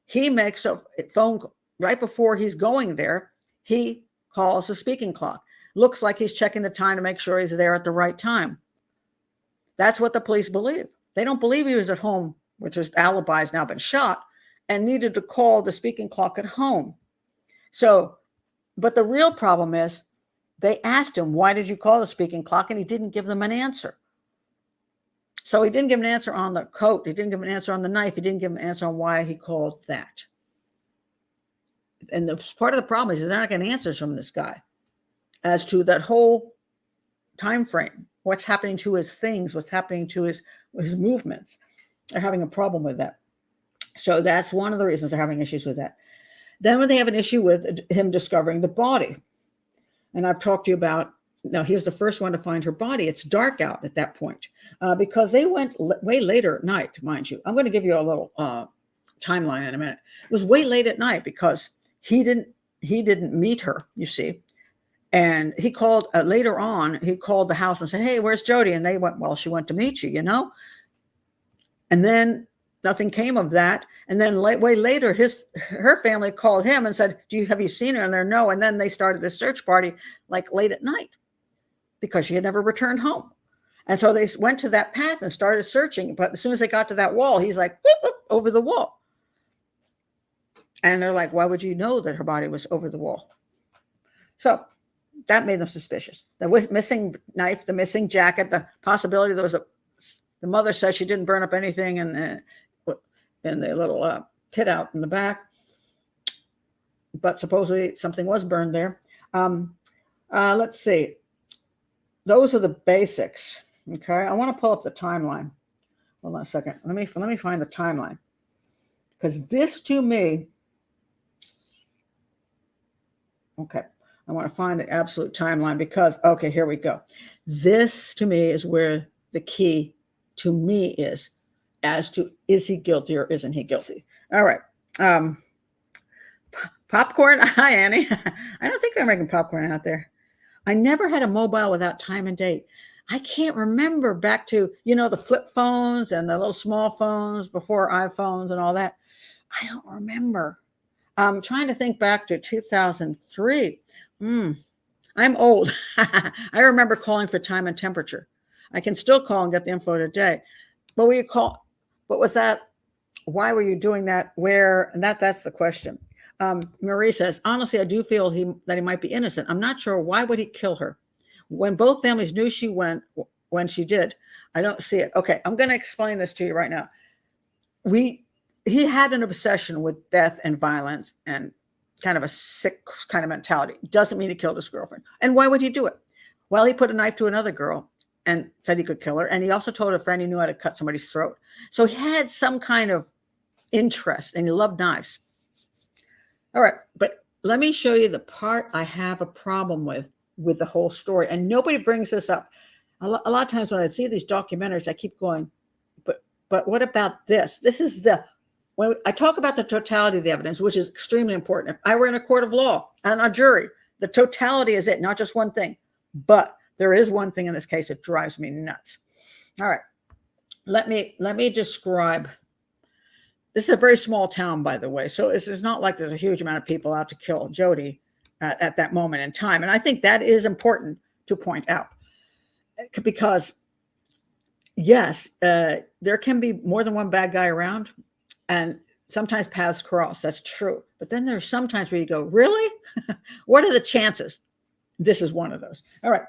He makes a phone call right before he's going there. He calls the speaking clock. Looks like he's checking the time to make sure he's there at the right time. That's what the police believe. They don't believe he was at home, which his alibi has now been shot, and needed to call the speaking clock at home. So, but the real problem is, they asked him, why did you call the speaking clock? And he didn't give them an answer. So he didn't give an answer on the coat. He didn't give an answer on the knife. He didn't give an answer on why he called that. And part of the problem is they're not getting answers from this guy as to that whole time frame. What's happening to his things? What's happening to his movements? They're having a problem with that. So that's one of the reasons they're having issues with that. Then when they have an issue with him discovering the body, and I've talked to you about, now he was the first one to find her body. It's dark out at that point because they went way later at night, mind you. I'm going to give you a little timeline in a minute. It was way late at night because he didn't meet her, you see. And he called later on, he called the house and said, hey, where's Jodi? And they went, well, she went to meet you, you know? And then nothing came of that. And then way later, her family called him and said, have you seen her? And they're no. And then they started this search party like late at night because she had never returned home. And so they went to that path and started searching. But as soon as they got to that wall, he's like, whoop, whoop, over the wall. And they're like, why would you know that her body was over the wall? So that made them suspicious. The missing knife, the missing jacket, the possibility there was the mother says she didn't burn up anything in the little pit out in the back, but supposedly something was burned there. Let's see. Those are the basics. Okay, I want to pull up the timeline. Hold on a second. Let me find the timeline, because this to me. Okay, I want to find the absolute timeline because, okay, here we go. This to me is where the key to me is as to, is he guilty or isn't he guilty? All right. Popcorn. Hi, Annie. I don't think they're making popcorn out there. I never had a mobile without time and date. I can't remember back to, the flip phones and the little small phones before iPhones and all that. I don't remember. I'm trying to think back to 2003. I'm old. I remember calling for time and temperature. I can still call and get the info today. But what was that? Why were you doing that? Where? And that's the question. Marie says, honestly, I do feel that he might be innocent. I'm not sure. Why would he kill her? When both families knew she went when she did, I don't see it. Okay, I'm going to explain this to you right now. He had an obsession with death and violence and kind of a sick kind of mentality. Doesn't mean he killed his girlfriend. And why would he do it? Well, he put a knife to another girl and said he could kill her. And he also told a friend he knew how to cut somebody's throat. So he had some kind of interest and he loved knives. All right, but let me show you the part I have a problem with the whole story. And nobody brings this up. A lot of times when I see these documentaries, I keep going, but what about this? This is when I talk about the totality of the evidence, which is extremely important. If I were in a court of law and a jury, the totality is it, not just one thing. But there is one thing in this case that drives me nuts. All right, let me describe. This is a very small town, by the way, so it's not like there's a huge amount of people out to kill Jodi at that moment in time. And I think that is important to point out because, yes, there can be more than one bad guy around, and sometimes paths cross. That's true. But then there's sometimes where you go, really? What are the chances? This is one of those. All right.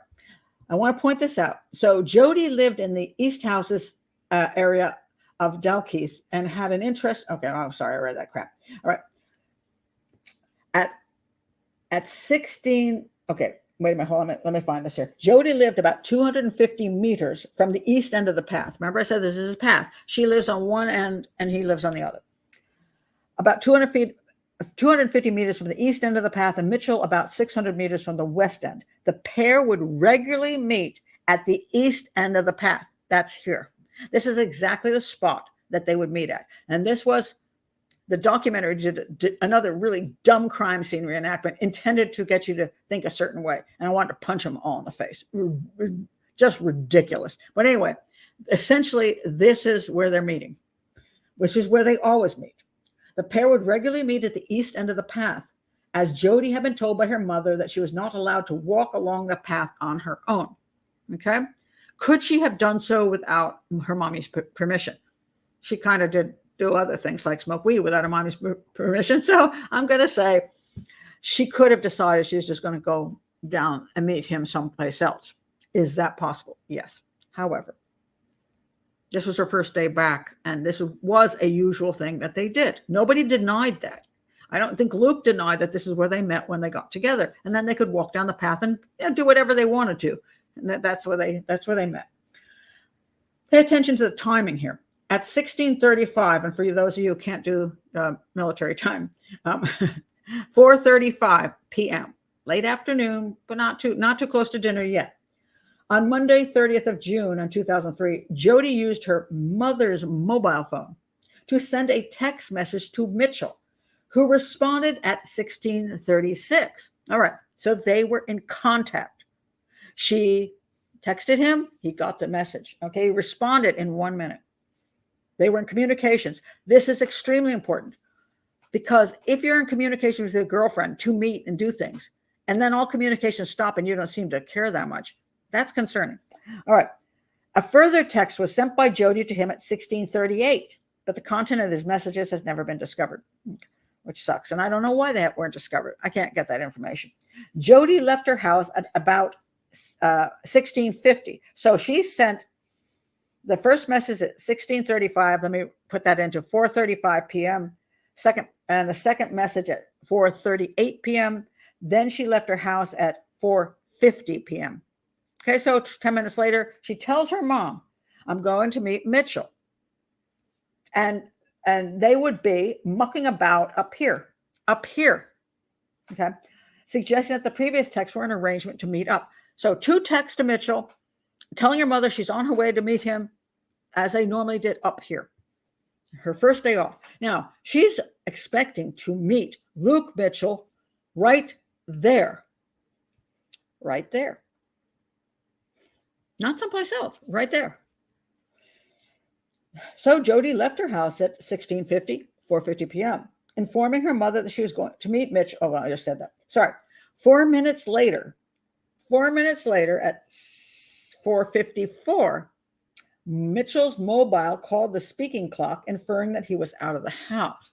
I want to point this out. So Jodi lived in the East Houses area of Dalkeith and had an interest. Okay, I'm sorry, I read that crap. All right. At 16, okay, wait a minute, hold on, let me find this here. Jodi lived about 250 meters from the east end of the path. Remember I said this is his path. She lives on one end and he lives on the other. About 250 meters from the east end of the path, and Mitchell about 600 meters from the west end. The pair would regularly meet at the east end of the path. That's here. This is exactly the spot that they would meet at. And this was, the documentary did another really dumb crime scene reenactment intended to get you to think a certain way. And I wanted to punch them all in the face. Just ridiculous. But anyway, essentially, this is where they're meeting, which is where they always meet. The pair would regularly meet at the east end of the path, as Jodi had been told by her mother that she was not allowed to walk along the path on her own. Okay? Could she have done so without her mommy's permission? She kind of did do other things like smoke weed without her mommy's permission. So I'm going to say she could have decided she was just going to go down and meet him someplace else. Is that possible? Yes. However, this was her first day back, and this was a usual thing that they did. Nobody denied that. I don't think Luke denied that this is where they met when they got together, and then they could walk down the path and do whatever they wanted to. And that's where they met. Pay attention to the timing here. At 16:35, and for those of you who can't do military time, 4:35 p.m., late afternoon, but not too close to dinner yet. On Monday, 30th of June in 2003, Jodi used her mother's mobile phone to send a text message to Mitchell, who responded at 16:36. All right, so they were in contact. She texted him, he got the message. Okay, he responded in 1 minute. They were in communications. This is extremely important because if you're in communication with your girlfriend to meet and do things, and then all communications stop and you don't seem to care that much, that's concerning. All right. A further text was sent by Jodi to him at 16:38, but the content of his messages has never been discovered, which sucks. And I don't know why they weren't discovered. I can't get that information. Jodi left her house at about 16:50. So she sent the first message at 16:35. Let me put that into 4:35 p.m. The second message at 4:38 p.m. Then she left her house at 4:50 p.m. Okay, so 10 minutes later, she tells her mom, I'm going to meet Mitchell. And they would be mucking about up here. Okay, suggesting that the previous texts were an arrangement to meet up. So 2 texts to Mitchell, telling her mother she's on her way to meet him, as they normally did up here. Her first day off. Now, she's expecting to meet Luke Mitchell right there. right there. Not someplace else, right there. So Jodi left her house at 4:50 p.m., informing her mother that she was going to meet Mitch. Oh, well, I just said that. Sorry. 4 minutes later at 4:54, Mitchell's mobile called the speaking clock, inferring that he was out of the house.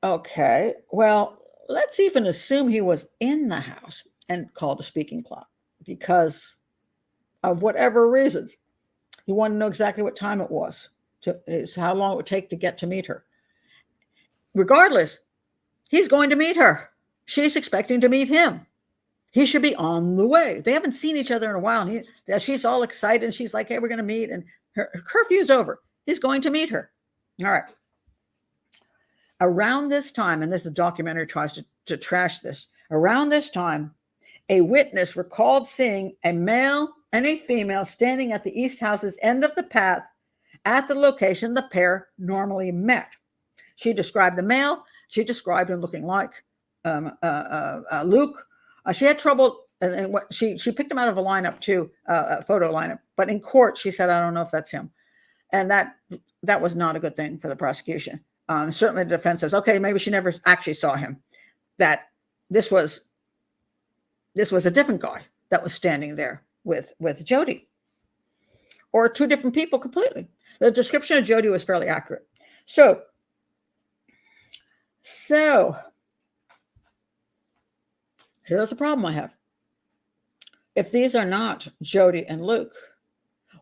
Okay, well, let's even assume he was in the house and called the speaking clock because of whatever reasons. He wanted to know exactly what time it was, how long it would take to get to meet her. Regardless, he's going to meet her. She's expecting to meet him. He should be on the way. They haven't seen each other in a while. She's all excited. And she's like, hey, we're going to meet. And her curfew's over. He's going to meet her. All right. Around this time, and this documentary tries to trash this, around this time, a witness recalled seeing a male and a female standing at the East House's end of the path at the location the pair normally met. She described the male. She described him looking like Luke. She had trouble, and she picked him out of a lineup too, a photo lineup. But in court, she said, "I don't know if that's him," and that was not a good thing for the prosecution. Certainly, the defense says, "Okay, maybe she never actually saw him. That this was a different guy that was standing there with Jodi, or two different people completely." The description of Jodi was fairly accurate. So here's the problem I have. If these are not Jodi and Luke,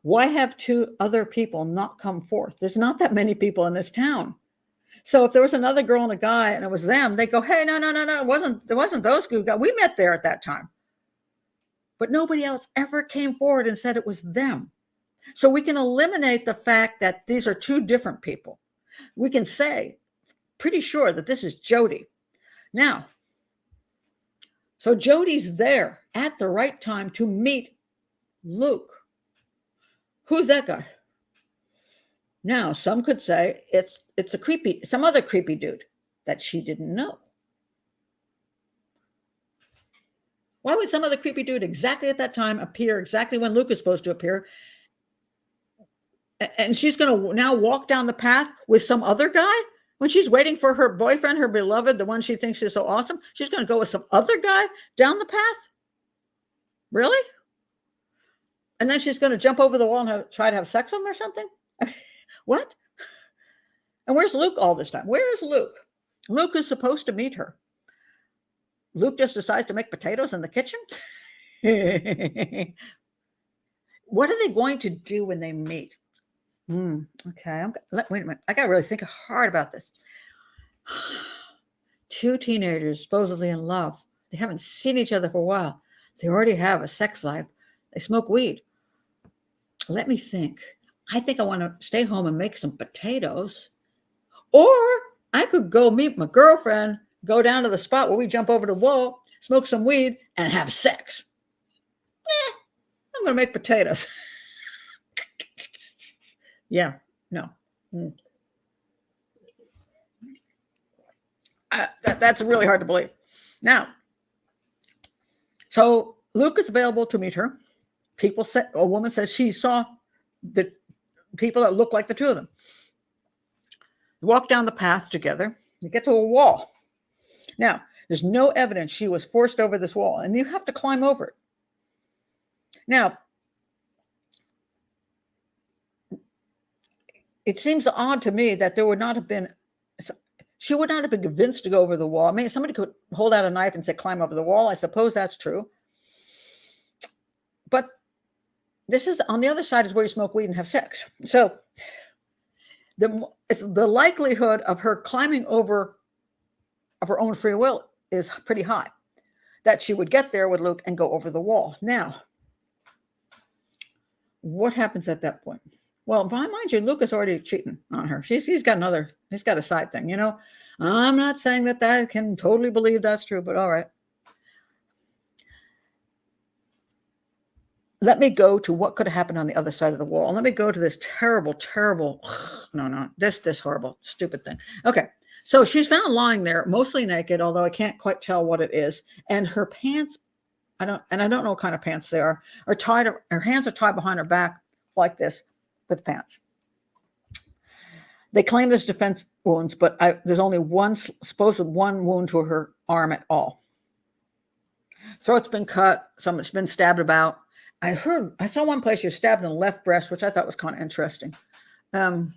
why have two other people not come forth? There's not that many people in this town. So if there was another girl and a guy and it was them, they go, hey, no, it wasn't those two guys. We met there at that time. But nobody else ever came forward and said it was them. So we can eliminate the fact that these are two different people. We can say, pretty sure that this is Jodi. Now, so Jodi's there at the right time to meet Luke. Who's that guy? Now, some could say it's some other creepy dude that she didn't know. Why would some other creepy dude exactly at that time appear exactly when Luke is supposed to appear? And she's going to now walk down the path with some other guy when she's waiting for her boyfriend, her beloved, the one she thinks is so awesome. She's going to go with some other guy down the path? Really? And then she's going to jump over the wall and try to have sex with him or something? What? And where's Luke all this time? Where is Luke? Luke is supposed to meet her. Luke just decides to make potatoes in the kitchen? What are they going to do when they meet? Okay, wait a minute. I got to really think hard about this. Two teenagers supposedly in love. They haven't seen each other for a while. They already have a sex life. They smoke weed. Let me think. I think I want to stay home and make some potatoes. Or I could go meet my girlfriend, go down to the spot where we jump over the wall, smoke some weed, and have sex. I'm going to make potatoes. Yeah, no. That's really hard to believe. Now, so Luke is available to meet her. A woman says she saw the people that look like the two of them. They walk down the path together. They get to a wall. Now, there's no evidence she was forced over this wall, and you have to climb over it. Now, it seems odd to me that she would not have been convinced to go over the wall. I mean, somebody could hold out a knife and say, climb over the wall. I suppose that's true. But this is on the other side is where you smoke weed and have sex. So the likelihood of her climbing over of her own free will is pretty high, that she would get there with Luke and go over the wall. Now, what happens at that point? Well, mind you, Luke is already cheating on her. He's got a side thing, I'm not saying that I can totally believe that's true, but all right. Let me go to what could have happened on the other side of the wall. Let me go to this terrible, this horrible, stupid thing. Okay. So she's found lying there, mostly naked, although I can't quite tell what it is. And her pants, I don't know what kind of pants they are tied. Her hands are tied behind her back like this with pants. They claim there's defense wounds, but there's only one wound to her arm at all. Throat's been cut. Someone's been stabbed about. I saw one place she was stabbed in the left breast, which I thought was kind of interesting, and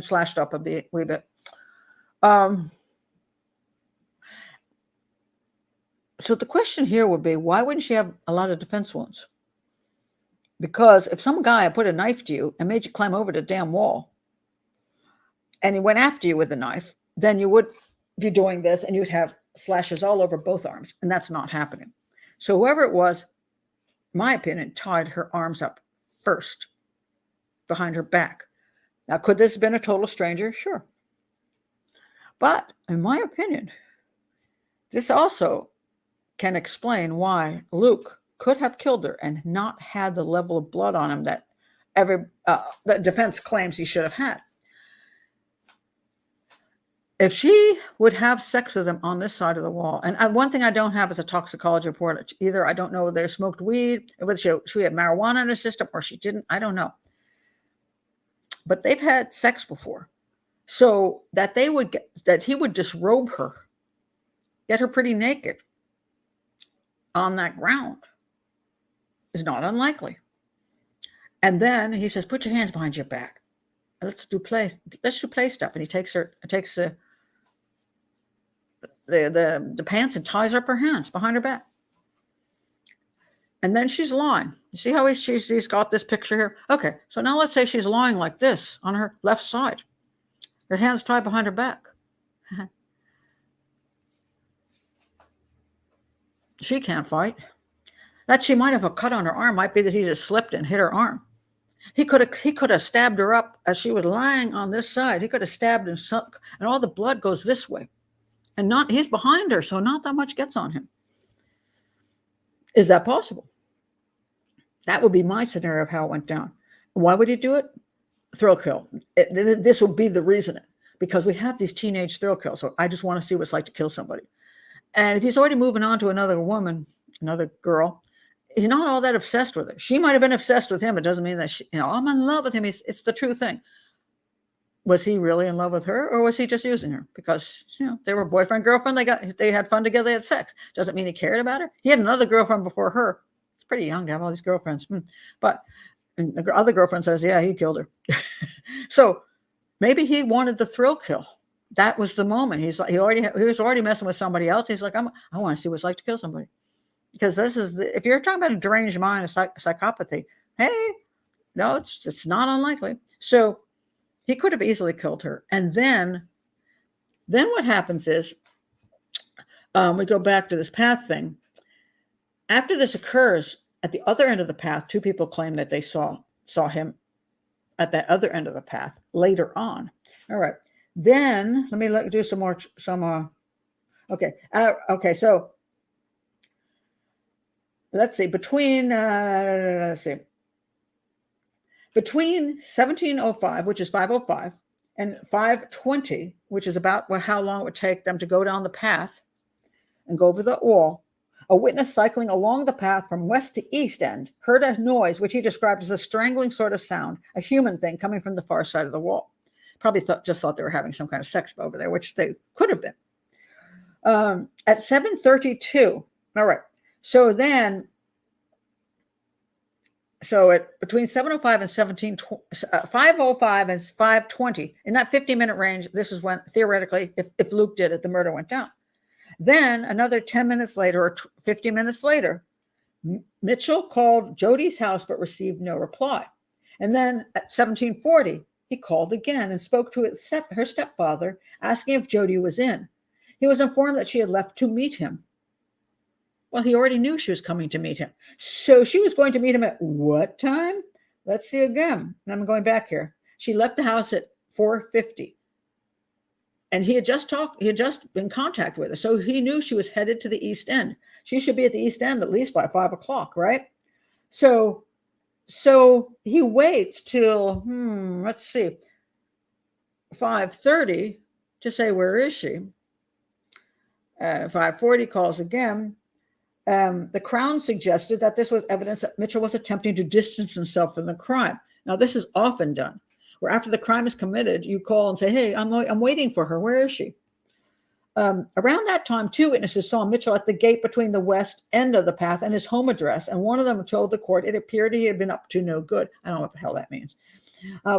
slashed up a wee bit. So the question here would be, why wouldn't she have a lot of defense wounds? Because if some guy put a knife to you and made you climb over the damn wall, and he went after you with a knife, then you would be doing this and you'd have slashes all over both arms, and that's not happening. So whoever it was, in my opinion, tied her arms up first behind her back. Now, could this have been a total stranger? Sure. But in my opinion, this also can explain why Luke could have killed her and not had the level of blood on him that the defense claims he should have had. If she would have sex with him on this side of the wall, and one thing I don't have is a toxicology report either. I don't know whether they smoked weed, whether she had marijuana in her system or she didn't. I don't know. But they've had sex before. So that he would disrobe her, get her pretty naked on that ground is not unlikely. And then he says, "Put your hands behind your back. Let's do play stuff." And he takes the pants and ties up her hands behind her back. And then she's lying. You see how he's got this picture here? Okay, so now let's say she's lying like this on her left side. Her hands tied behind her back. She can't fight. That she might have a cut on her arm might be that he just slipped and hit her arm. He could have stabbed her up as she was lying on this side. He could have stabbed and sunk, and all the blood goes this way. And he's behind her, so not that much gets on him. Is that possible? That would be my scenario of how it went down. Why would he do it? Thrill kill. This would be the reasoning, because we have these teenage thrill kills. So I just want to see what it's like to kill somebody. And if he's already moving on to another woman, another girl, he's not all that obsessed with her. She might have been obsessed with him. It doesn't mean that I'm in love with him. It's the true thing. Was he really in love with her, or was he just using her? Because they were boyfriend, girlfriend. They had fun together. They had sex. Doesn't mean he cared about her. He had another girlfriend before her. It's pretty young to have all these girlfriends. But the other girlfriend says, yeah, he killed her. So maybe he wanted the thrill kill. That was the moment. He was already messing with somebody else. He's like, I want to see what it's like to kill somebody. Because if you're talking about a deranged mind, a psychopathy, hey, no, it's not unlikely. So he could have easily killed her. And then what happens is, we go back to this path thing. After this occurs, at the other end of the path, two people claim that they saw him at that other end of the path later on. All right. Then let me do some more. Okay. So let's see. Between 1705, which is 505, and 520, which is about how long it would take them to go down the path and go over the wall, a witness cycling along the path from west to east end heard a noise, which he described as a strangling sort of sound, a human thing coming from the far side of the wall. Probably just thought they were having some kind of sex over there, which they could have been. At 7:32, all right. So between 7:05 and 5:05 and 5:20, in that 50-minute range, this is when, theoretically, if Luke did it, the murder went down. Then another 10 minutes later or 50 minutes later, Mitchell called Jodi's house but received no reply. And then at 17:40, he called again and spoke to her stepfather, asking if Jodi was in. He was informed that she had left to meet him. Well, he already knew she was coming to meet him. So she was going to meet him at what time? Let's see again. I'm going back here. She left the house at 4:50. And he had just been in contact with her. So he knew she was headed to the East End. She should be at the East End at least by 5 o'clock, right? So he waits till, let's see, 5:30. to say, where is she? 540 calls again. The Crown suggested that this was evidence that Mitchell was attempting to distance himself from the crime. Now, this is often done, where after the crime is committed, you call and say, hey, I'm waiting for her. Where is she? Around that time, 2 witnesses saw Mitchell at the gate between the west end of the path and his home address, and one of them told the court it appeared he had been up to no good. I don't know what the hell that means.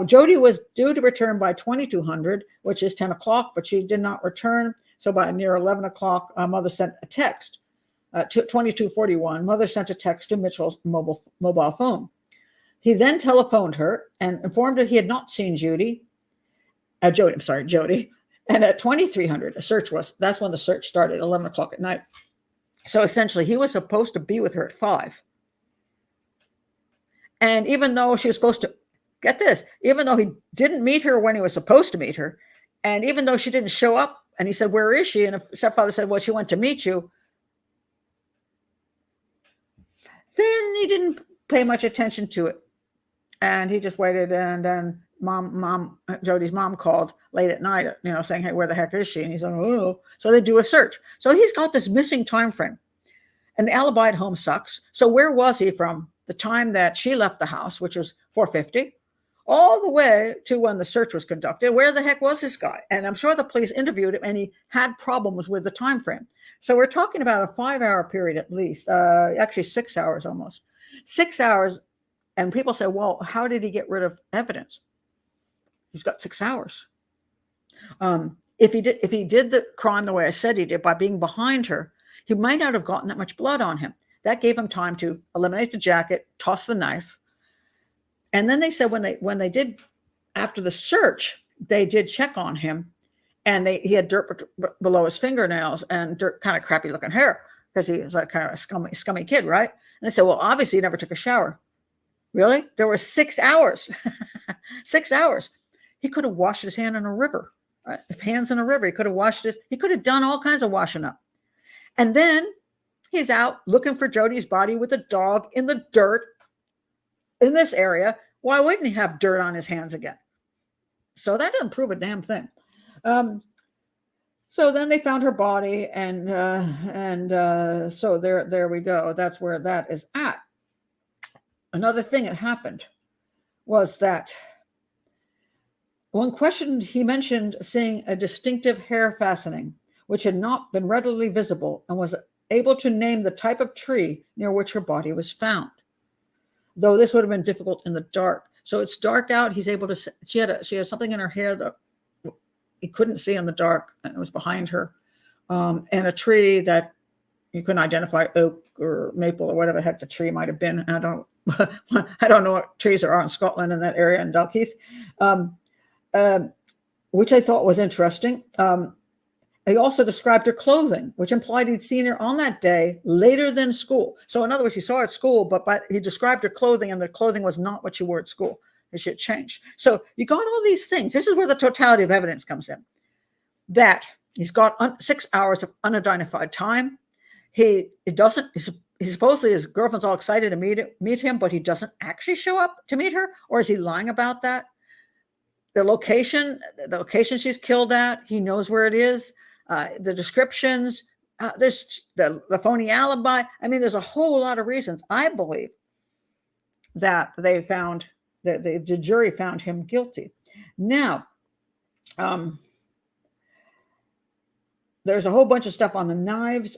Jodi was due to return by 2200, which is 10 o'clock, but she did not return. So by near 11 o'clock, mother sent a text. 2241, mother sent a text to Mitchell's mobile phone. He then telephoned her and informed her he had not seen Jodi. And at 2300, that's when the search started, 11 o'clock at night. So essentially, he was supposed to be with her at 5. And even though she was supposed to, get this, even though he didn't meet her when he was supposed to meet her, and even though she didn't show up, and he said, where is she? And the stepfather said, well, she went to meet you. Then he didn't pay much attention to it. And he just waited, and then Jodi's mom called late at night, saying, hey, where the heck is she? And he's like, oh. So they do a search. So he's got this missing time frame. And the alibi at home sucks. So where was he from the time that she left the house, which was 4:50, all the way to when the search was conducted? Where the heck was this guy? And I'm sure the police interviewed him, and he had problems with the time frame. So we're talking about a 5-hour period at least, actually 6 hours almost. 6 hours. And people say, well, how did he get rid of evidence? He's got 6 hours. If he did the crime the way I said he did, by being behind her, he might not have gotten that much blood on him. That gave him time to eliminate the jacket, toss the knife. And then they said when they did, after the search, they did check on him, and he had dirt below his fingernails and dirt, kind of crappy looking hair, because he was like kind of a scummy kid, right? And they said, well, obviously he never took a shower. Really? There were 6 hours. 6 hours. He could have washed his hand in a river. Right? If hands in a river, he could have washed his. He could have done all kinds of washing up. And then he's out looking for Jodi's body with a dog in the dirt in this area. Why wouldn't he have dirt on his hands again? So that doesn't prove a damn thing. So then they found her body, and so there we go. That's where that is at. Another thing that happened was that when questioned, he mentioned seeing a distinctive hair fastening, which had not been readily visible, and was able to name the type of tree near which her body was found, though this would have been difficult in the dark. So it's dark out. He's able to, she had something in her hair that he couldn't see in the dark, and it was behind her, and a tree that you couldn't identify, oak or maple or whatever the heck the tree might have been. I don't know what trees there are in Scotland in that area in Dalkeith, which I thought was interesting. He also described her clothing, which implied he'd seen her on that day later than school. So in other words, he saw her at school, but he described her clothing, and the clothing was not what she wore at school. It should change. So you got all these things. This is where the totality of evidence comes in. That he's got 6 hours of unidentified time. He supposedly his girlfriend's all excited to meet him, but he doesn't actually show up to meet her. Or is he lying about that? The location she's killed at, he knows where it is. The descriptions, there's the phony alibi. I mean, there's a whole lot of reasons. I believe that they found that the jury found him guilty. Now, there's a whole bunch of stuff on the knives.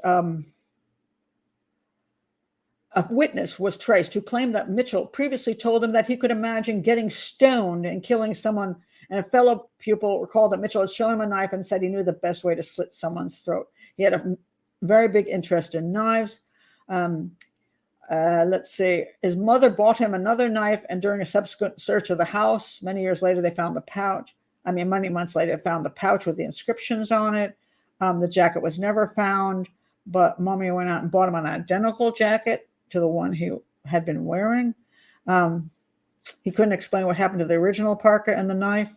A witness was traced who claimed that Mitchell previously told him that he could imagine getting stoned and killing someone. And a fellow pupil recalled that Mitchell had shown him a knife and said he knew the best way to slit someone's throat. He had a very big interest in knives. Let's see. His mother bought him another knife, and during a subsequent search of the house, many months later, they found the pouch with the inscriptions on it. The jacket was never found, but Mommy went out and bought him an identical jacket to the one he had been wearing. He couldn't explain what happened to the original parka and the knife.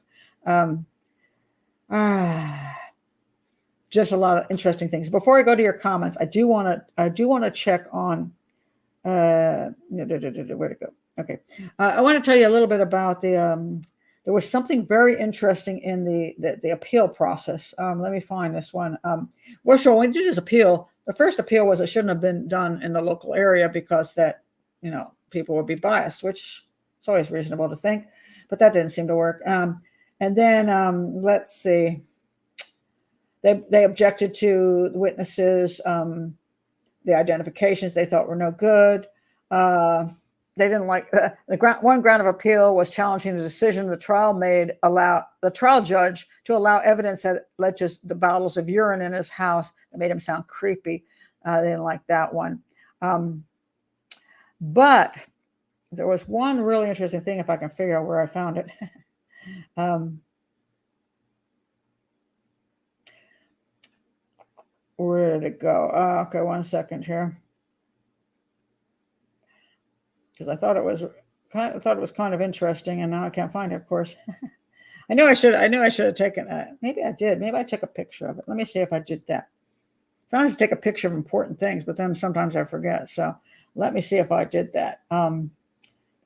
Just a lot of interesting things. Before I go to your comments, I do want to check on where to go. Okay, I want to tell you a little bit about the there was something very interesting in the appeal process. Let me find this one. Well, so when he did his appeal, the first appeal was it shouldn't have been done in the local area because that, people would be biased, which it's always reasonable to think, but that didn't seem to work. And then let's see, they objected to the witnesses, the identifications they thought were no good. They didn't like one ground of appeal was challenging the decision the trial judge to allow evidence that led to the bottles of urine in his house that made him sound creepy. They didn't like that one. But there was one really interesting thing, if I can figure out where I found it. Where did it go? Okay, 1 second here. Because I thought it was kind of interesting, and now I can't find it. Of course, I knew I should have taken it. Maybe I did. Maybe I took a picture of it. Let me see if I did that. Sometimes I take a picture of important things, but then sometimes I forget. So let me see if I did that,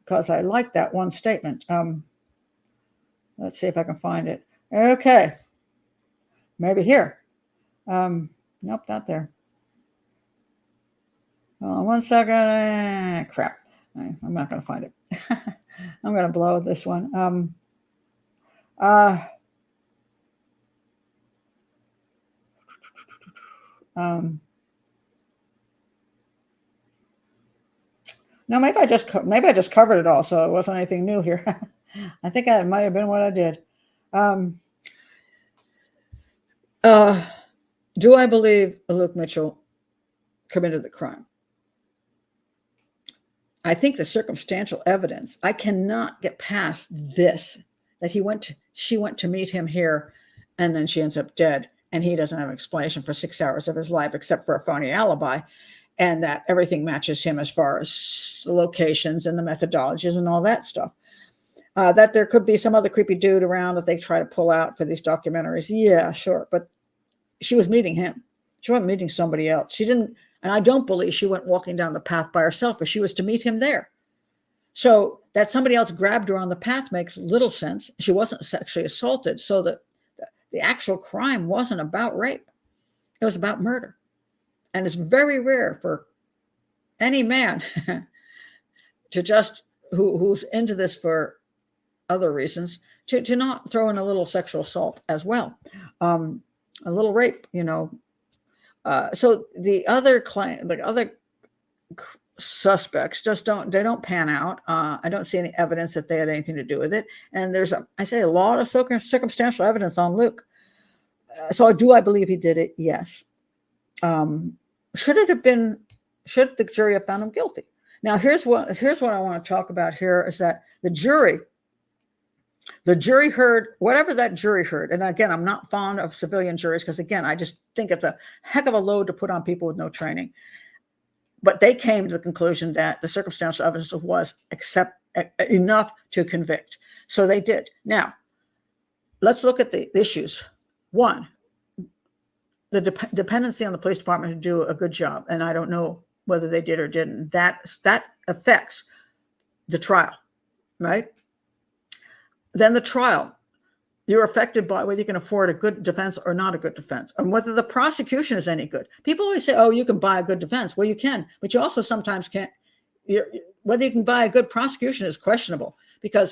because I like that one statement. Let's see if I can find it. Okay, maybe here. Nope, not there. 1 second. Crap. I'm not going to find it. I'm going to blow this one. Now maybe I just covered it all, so it wasn't anything new here. I think that might have been what I did. Do I believe Luke Mitchell committed the crime? I think the circumstantial evidence, I cannot get past this, that she went to meet him here, and then she ends up dead, and he doesn't have an explanation for 6 hours of his life except for a phony alibi, and that everything matches him as far as the locations and the methodologies and all that stuff. That there could be some other creepy dude around that they try to pull out for these documentaries. Yeah, sure. But she was meeting him. She wasn't meeting somebody else. She didn't, and I don't believe she went walking down the path by herself, or she was to meet him there. So that somebody else grabbed her on the path makes little sense. She wasn't sexually assaulted. So the actual crime wasn't about rape. It was about murder. And it's very rare for any man to just, who's into this for other reasons, to not throw in a little sexual assault as well. A little rape, so the other suspects just don't pan out. I don't see any evidence that they had anything to do with it. And there's a lot of circumstantial evidence on Luke. So do I believe he did it? Yes. Should the jury have found him guilty? Now, here's what I want to talk about here is that the jury heard whatever that jury heard. And again, I'm not fond of civilian juries because, again, I just think it's a heck of a load to put on people with no training. But they came to the conclusion that the circumstantial evidence was enough to convict. So they did. Now, let's look at the issues. One, the dependency on the police department to do a good job. And I don't know whether they did or didn't. That affects the trial, right? Then the trial, you're affected by whether you can afford a good defense or not a good defense, and whether the prosecution is any good. People always say, oh, you can buy a good defense. Well, you can, but you also sometimes can't. Whether you can buy a good prosecution is questionable because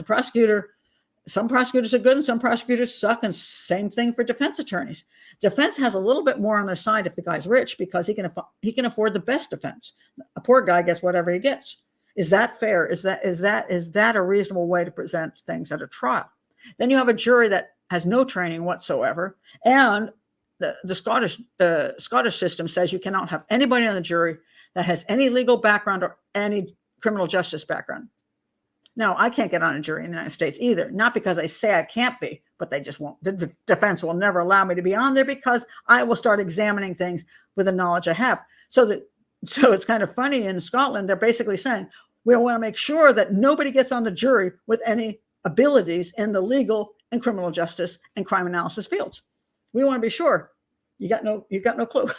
some prosecutors are good and some prosecutors suck, and same thing for defense attorneys. Defense has a little bit more on their side if the guy's rich because he can afford the best defense. A poor guy gets whatever he gets. Is that fair? Is that a reasonable way to present things at a trial? Then you have a jury that has no training whatsoever, and the Scottish system says you cannot have anybody on the jury that has any legal background or any criminal justice background. Now, I can't get on a jury in the United States either, not because I say I can't be, but they just won't. The defense will never allow me to be on there because I will start examining things with the knowledge I have. So it's kind of funny in Scotland, they're basically saying, we want to make sure that nobody gets on the jury with any abilities in the legal and criminal justice and crime analysis fields. We want to be sure you got no clue.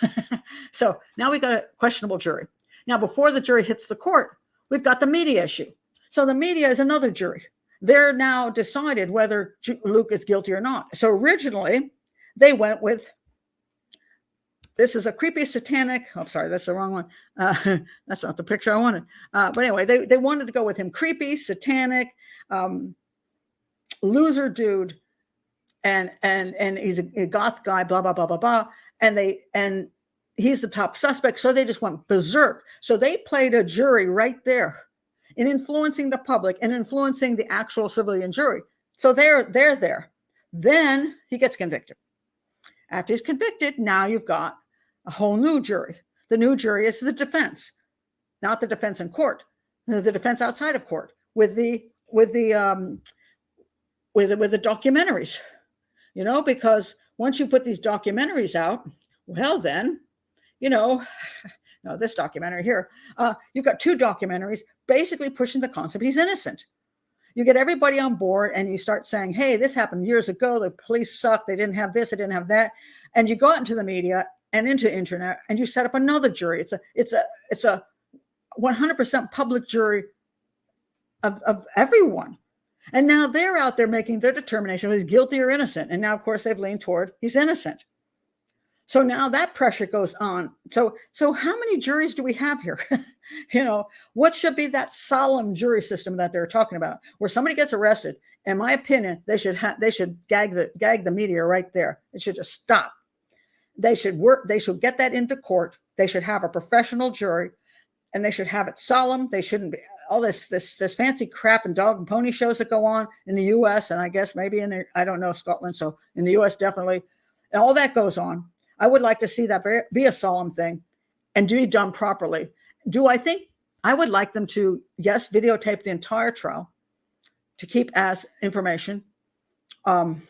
So now we've got a questionable jury. Now, before the jury hits the court, we've got the media issue. So the media is another jury. they're now decided whether Luke is guilty or not. So originally, they went with, this is a creepy satanic, oh, sorry, that's the wrong one. That's not the picture I wanted. But anyway, they wanted to go with him. Creepy, satanic, loser dude, and he's a goth guy, blah, blah, blah, blah, blah. And he's the top suspect. So they just went berserk. So they played a jury right there in influencing the public and influencing the actual civilian jury. So they're there. Then he gets convicted. After he's convicted, now you've got a whole new jury. The new jury is the defense, not the defense in court, the defense outside of court with the documentaries, because once you put these documentaries out, well then, this documentary here, you've got two documentaries basically pushing the concept he's innocent. You get everybody on board and you start saying, hey, this happened years ago. The police suck. They didn't have this. They didn't have that. And you go out into the media and into internet and you set up another jury. It's a 100% public jury of everyone. And now they're out there making their determination whether he's guilty or innocent. And now, of course, they've leaned toward he's innocent. So now that pressure goes on. So how many juries do we have here? What should be that solemn jury system that they're talking about, where somebody gets arrested? In my opinion, they should gag the media right there. It should just stop. They should get that into court. They should have a professional jury, and they should have it solemn. They shouldn't be all this fancy crap and dog and pony shows that go on in the U.S. and I guess maybe I don't know, Scotland. So in the U.S. definitely, all that goes on. I would like to see that be a solemn thing and be done properly. I would like them to, yes, videotape the entire trial to keep as information. But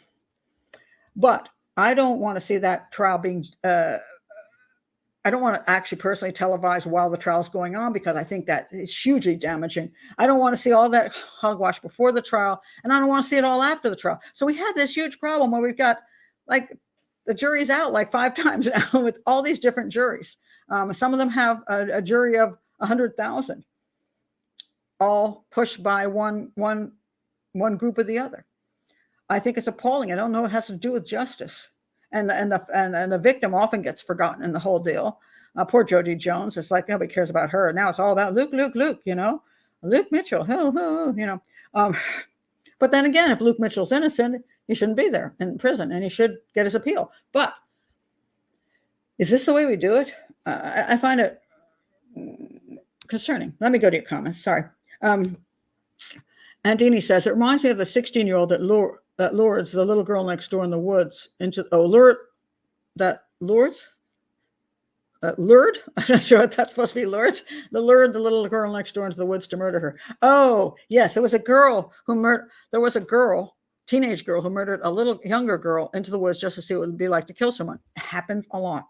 I don't want to see that trial being, I don't want to actually personally televise while the trial is going on, because I think that is hugely damaging. I don't want to see all that hogwash before the trial, and I don't want to see it all after the trial. So we have this huge problem where we've got the jury's out 5 times now with all these different juries. Some of them have a jury of 100,000, all pushed by one group or the other. I think it's appalling. I don't know what it has to do with justice, and the victim often gets forgotten in the whole deal. Poor Jodi Jones. It's like nobody cares about her. Now it's all about Luke. Luke Mitchell. But then again, if Luke Mitchell's innocent, he shouldn't be there in prison, and he should get his appeal. But is this the way we do it? I find it concerning. Let me go to your comments. Sorry. Andini says, it reminds me of the 16-year-old that Lourdes, the little girl next door in the woods, Lourdes? Lured? I'm not sure what that's supposed to be, Lourdes. The little girl next door into the woods to murder her. Oh, yes. There was a girl teenage girl who murdered a little younger girl into the woods just to see what it would be like to kill someone. It happens a lot,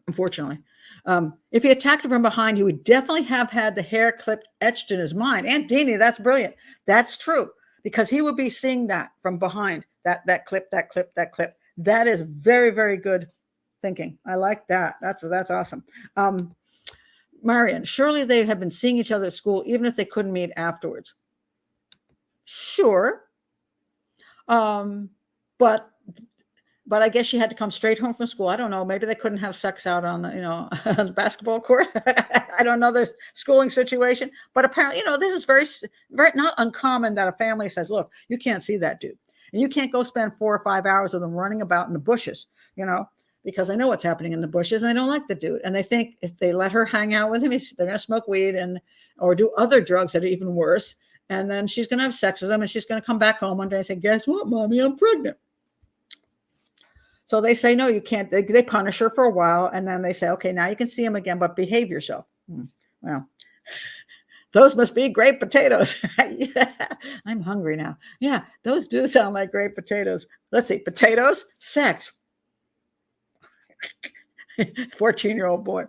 unfortunately. If he attacked her from behind, he would definitely have had the hair clip etched in his mind. Aunt Deanie, that's brilliant. That's true, because he would be seeing that from behind, that clip. That is very, very good thinking. I like that. That's awesome. Marion, surely they have been seeing each other at school, even if they couldn't meet afterwards. Sure. But I guess she had to come straight home from school. I don't know. Maybe they couldn't have sex out on the basketball court. I don't know the schooling situation, but apparently, this is very, very not uncommon that a family says, look, you can't see that dude, and you can't go spend 4 or 5 hours with him running about in the bushes, because I know what's happening in the bushes and I don't like the dude. And they think if they let her hang out with him, they're going to smoke weed or do other drugs that are even worse. And then she's going to have sex with him, and she's going to come back home one day and say, guess what, Mommy, I'm pregnant. So they say, no, you can't. They punish her for a while, and then they say, okay, now you can see him again, but behave yourself. Well, those must be great potatoes. Yeah, I'm hungry now. Yeah, those do sound like great potatoes. Let's see, potatoes, sex. 14-year-old boy.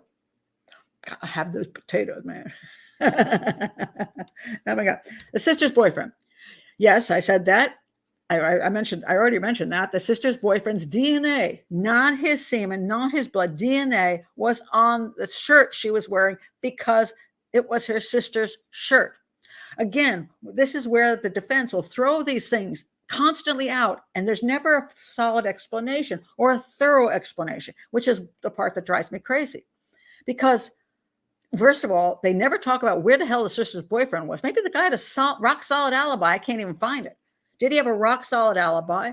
Gotta have those potatoes, man. Oh my God. The sister's boyfriend. Yes, I said that. I already mentioned that. The sister's boyfriend's DNA, not his semen, not his blood, DNA was on the shirt she was wearing because it was her sister's shirt. Again, this is where the defense will throw these things constantly out, and there's never a solid explanation or a thorough explanation, which is the part that drives me crazy. Because first of all, they never talk about where the hell the sister's boyfriend was. Maybe the guy had a rock solid alibi. I can't even find it. Did he have a rock solid alibi?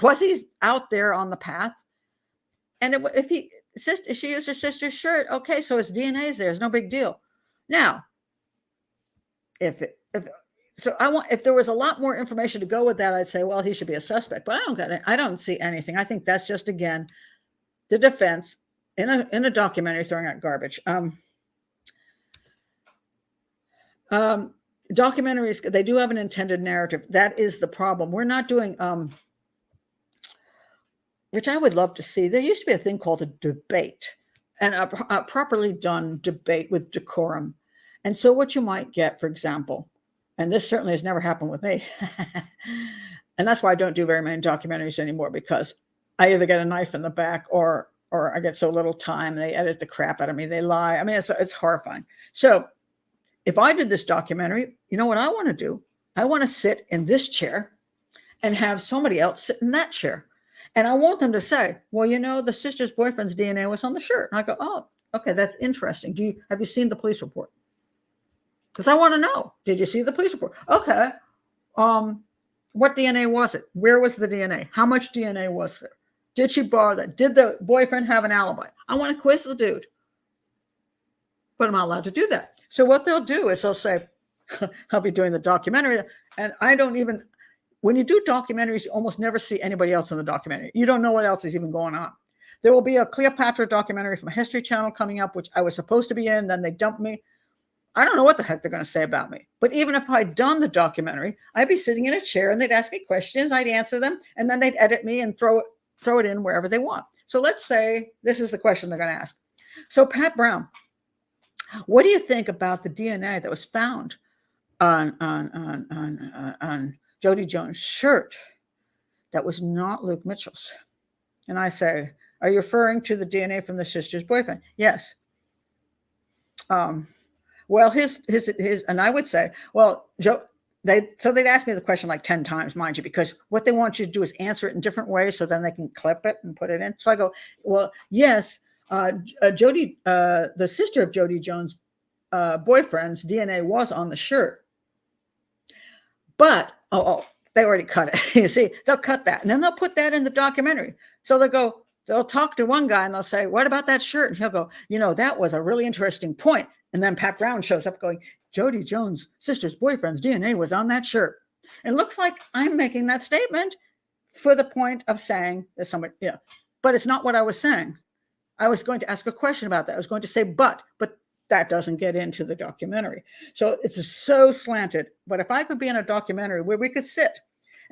Was he out there on the path? And if she used her sister's shirt, okay, so his DNA is there. It's no big deal. Now, if there was a lot more information to go with that, I'd say, well, he should be a suspect. But I don't see anything. I think that's just, again, the defense in a documentary throwing out garbage. Documentaries, they do have an intended narrative. That is the problem. We're not doing, which I would love to see. There used to be a thing called a debate, and a properly done debate with decorum. And so what you might get, for example, and this certainly has never happened with me, and that's why I don't do very many documentaries anymore, because I either get a knife in the back or I get so little time. They edit the crap out of me. They lie. I mean, it's horrifying. So if I did this documentary, you know what I want to do? I want to sit in this chair and have somebody else sit in that chair. And I want them to say, well, the sister's boyfriend's DNA was on the shirt. And I go, oh, okay, that's interesting. Have you seen the police report? Because I want to know, did you see the police report? Okay. What DNA was it? Where was the DNA? How much DNA was there? Did she borrow that? Did the boyfriend have an alibi? I want to quiz the dude. But I'm not allowed to do that. So what they'll do is they'll say, I'll be doing the documentary. And when you do documentaries, you almost never see anybody else in the documentary. You don't know what else is even going on. There will be a Cleopatra documentary from a History Channel coming up, which I was supposed to be in. Then they dumped me. I don't know what the heck they're going to say about me. But even if I'd done the documentary, I'd be sitting in a chair and they'd ask me questions. I'd answer them. And then they'd edit me and throw it in wherever they want. So let's say this is the question they're going to ask. So Pat Brown, what do you think about the DNA that was found on Jodi Jones' shirt that was not Luke Mitchell's? And I say, are you referring to the DNA from the sister's boyfriend? Yes. Well, his, and I would say, well, they'd ask me the question like 10 times, mind you, because what they want you to do is answer it in different ways so then they can clip it and put it in. So I go, well, yes, Jodi, the sister of Jodi Jones' boyfriend's DNA was on the shirt. But, they already cut it. You see, they'll cut that. And then they'll put that in the documentary. So they'll talk to one guy and they'll say, what about that shirt? And he'll go, that was a really interesting point. And then Pat Brown shows up going, Jodi Jones' sister's boyfriend's DNA was on that shirt. It looks like I'm making that statement for the point of saying there's somebody, but it's not what I was saying. I was going to ask a question about that. I was going to say, but that doesn't get into the documentary. So it's so slanted. But if I could be in a documentary where we could sit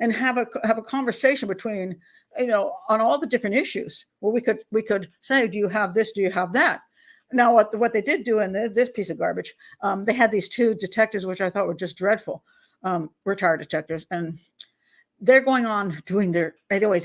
and have a conversation between, on all the different issues, where we could say, do you have this? Do you have that? Now, what they did do in this piece of garbage, they had these two detectives, which I thought were just dreadful, retired detectives, and they're going on doing they're going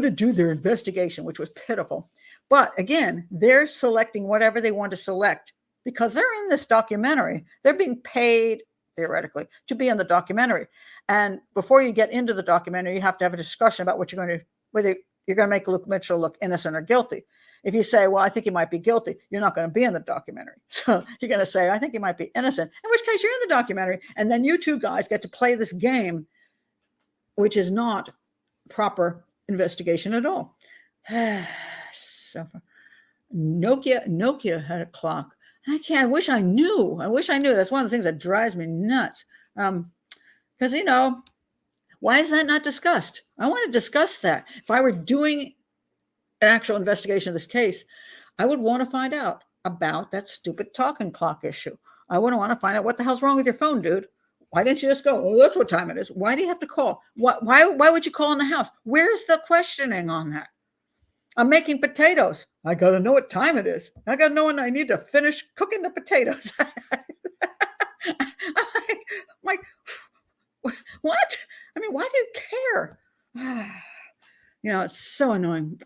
to do their investigation, which was pitiful. But again, they're selecting whatever they want to select because they're in this documentary. They're being paid, theoretically, to be in the documentary. And before you get into the documentary, you have to have a discussion about whether you're going to make Luke Mitchell look innocent or guilty. If you say, well, I think he might be guilty, you're not going to be in the documentary. So you're going to say, I think he might be innocent, in which case you're in the documentary. And then you two guys get to play this game, which is not proper investigation at all. So Nokia had a clock. I wish I knew. That's one of the things that drives me nuts. Because, why is that not discussed? I want to discuss that. If I were doing an actual investigation of this case, I would want to find out about that stupid talking clock issue. I would want to find out what the hell's wrong with your phone, dude. Why didn't you just go, oh, that's what time it is? Why do you have to call? Why would you call in the house? Where's the questioning on that? I'm making potatoes. I got to know what time it is. I got to know when I need to finish cooking the potatoes. I'm like, what? I mean, why do you care? It's so annoying.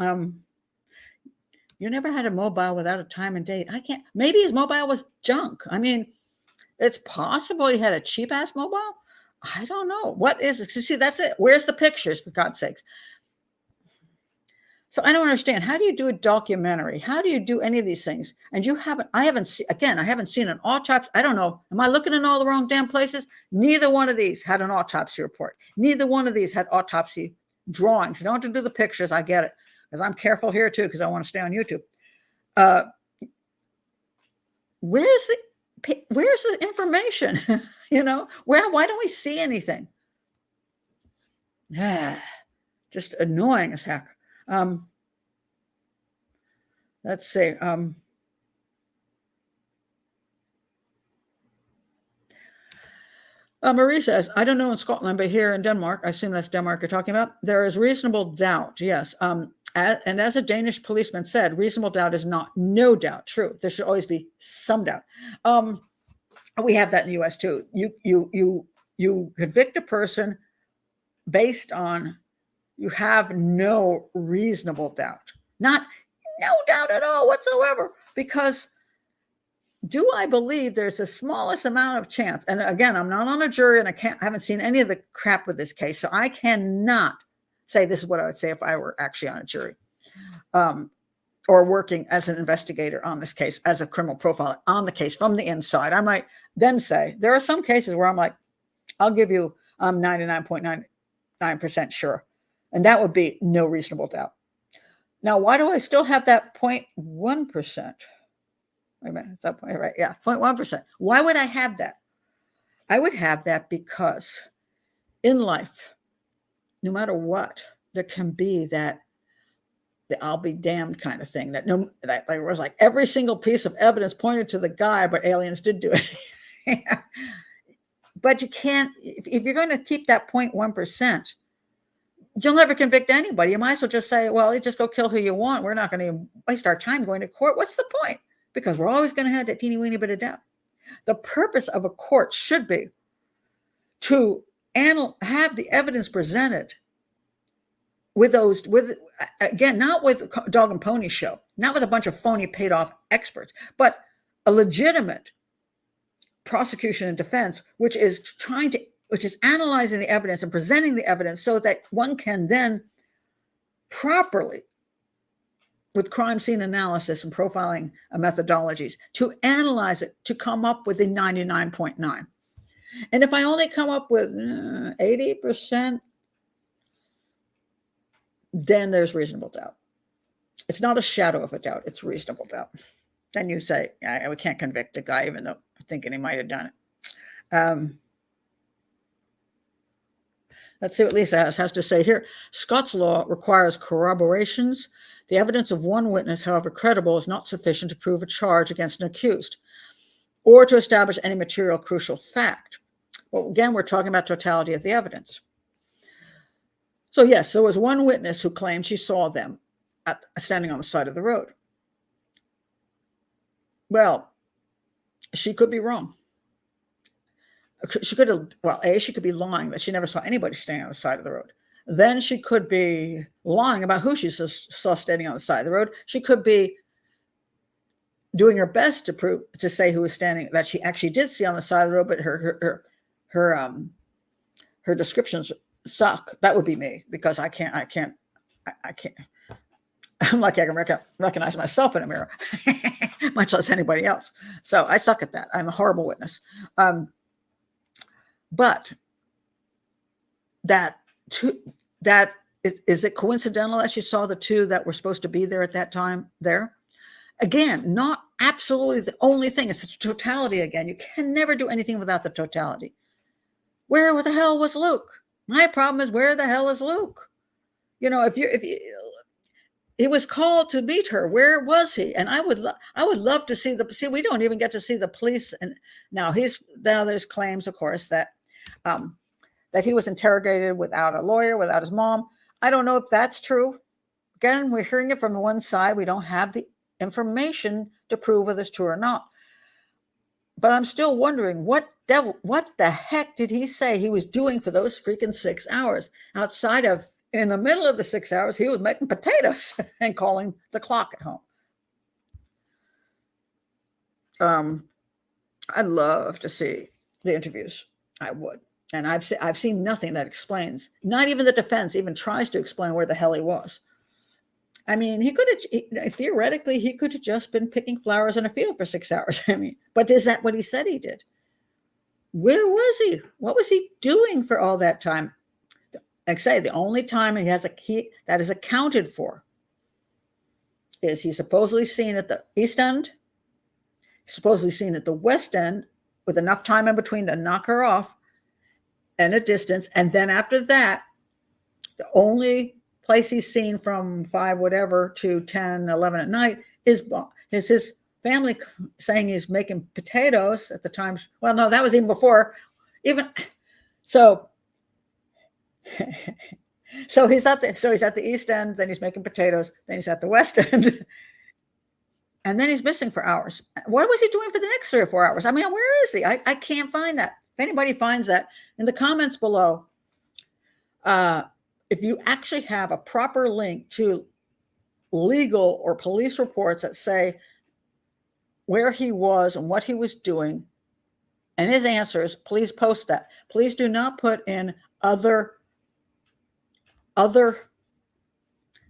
You never had a mobile without a time and date. I can't. Maybe his mobile was junk. I mean, It's possible he had a cheap ass mobile. I don't know. What is it? See, that's it. Where's the pictures, for God's sakes? So I don't understand. How do you do a documentary? How do you do any of these things? And I haven't seen an autopsy. I don't know. Am I looking in all the wrong damn places? Neither one of these had an autopsy report. Neither one of these had autopsy drawings. You don't have to do the pictures. I get it. Because I'm careful here too, because I want to stay on YouTube. Where's the information? Why don't we see anything? Yeah, just annoying as heck. Let's see. Marie says, I don't know in Scotland, but here in Denmark, I assume that's Denmark you're talking about, there is reasonable doubt. Yes. And as a Danish policeman said, reasonable doubt is not no doubt. True. There should always be some doubt. We have that in the US too. You convict a person based on you have no reasonable doubt. Not no doubt at all whatsoever. Because do I believe there's the smallest amount of chance? And again, I'm not on a jury and I haven't seen any of the crap with this case. So I cannot say this is what I would say if I were actually on a jury or working as an investigator on this case, as a criminal profiler on the case from the inside. I might then say there are some cases where I'm like, I'll give you 99.99% sure. And that would be no reasonable doubt. Now, why do I still have that 0.1%? Wait a minute, is that point right? Yeah, 0.1%. Why would I have that? I would have that because in life, no matter what, there can be that the I'll be damned kind of thing. That it was like every single piece of evidence pointed to the guy, but aliens did do it. But you can't, if you're going to keep that 0.1%, you'll never convict anybody. You might as well just say, well, you just go kill who you want. We're not going to waste our time going to court. What's the point? Because we're always going to have that teeny weeny bit of doubt. The purpose of a court should be to have the evidence presented with again, not with dog and pony show, not with a bunch of phony paid off experts, but a legitimate prosecution and defense, which is analyzing the evidence and presenting the evidence so that one can then properly, with crime scene analysis and profiling methodologies, to analyze it, to come up with a 99.9. And if I only come up with 80%, then there's reasonable doubt. It's not a shadow of a doubt. It's reasonable doubt. Then you say, we can't convict a guy, even though I'm thinking he might have done it. Let's see what Lisa has to say here. Scots law requires corroborations. The evidence of one witness, however credible, is not sufficient to prove a charge against an accused or to establish any material crucial fact. Well, again, we're talking about totality of the evidence. So yes, there was one witness who claimed she saw them standing on the side of the road. Well, she could be wrong. She could be lying that she never saw anybody standing on the side of the road. Then she could be lying about who she saw standing on the side of the road. She could be doing her best to say who was standing, that she actually did see on the side of the road, but her descriptions suck. That would be me, because I can't. I'm lucky I can recognize myself in a mirror, much less anybody else. So I suck at that. I'm a horrible witness. But is it coincidental that she saw the two that were supposed to be there at that time there? Again, not absolutely the only thing. It's the totality again. You can never do anything without the totality. Where the hell was Luke? My problem is, where the hell is Luke? If he was called to meet her, where was he? And I would love to see we don't even get to see the police. And now there's claims, of course, that he was interrogated without a lawyer, without his mom. I don't know if that's true. Again, we're hearing it from one side. We don't have the information to prove whether it's true or not. But I'm still wondering, what the heck did he say he was doing for those freaking 6 hours? Outside of, in the middle of the 6 hours, he was making potatoes and calling the clock at home. I'd love to see the interviews. I would. And I've seen nothing that explains, not even the defense even tries to explain where the hell he was. I mean, theoretically, he could have just been picking flowers in a field for 6 hours. I mean, but is that what he said he did? Where was he? What was he doing for all that time? Like I say, the only time that is accounted for is he's supposedly seen at the East End, supposedly seen at the West End, with enough time in between to knock her off and a distance. And then after that, the only place he's seen from 5 whatever to 10, 11 at night is his family saying he's making potatoes at the time. Well, no, that was even before. Even so, so he's at the East End, then he's making potatoes, then he's at the West End, and then he's missing for hours. What was he doing for the next 3 or 4 hours? I mean, where is he? I can't find that. If anybody finds that, in the comments below, if you actually have a proper link to legal or police reports that say where he was and what he was doing and his answers, please post that. Please do not put in other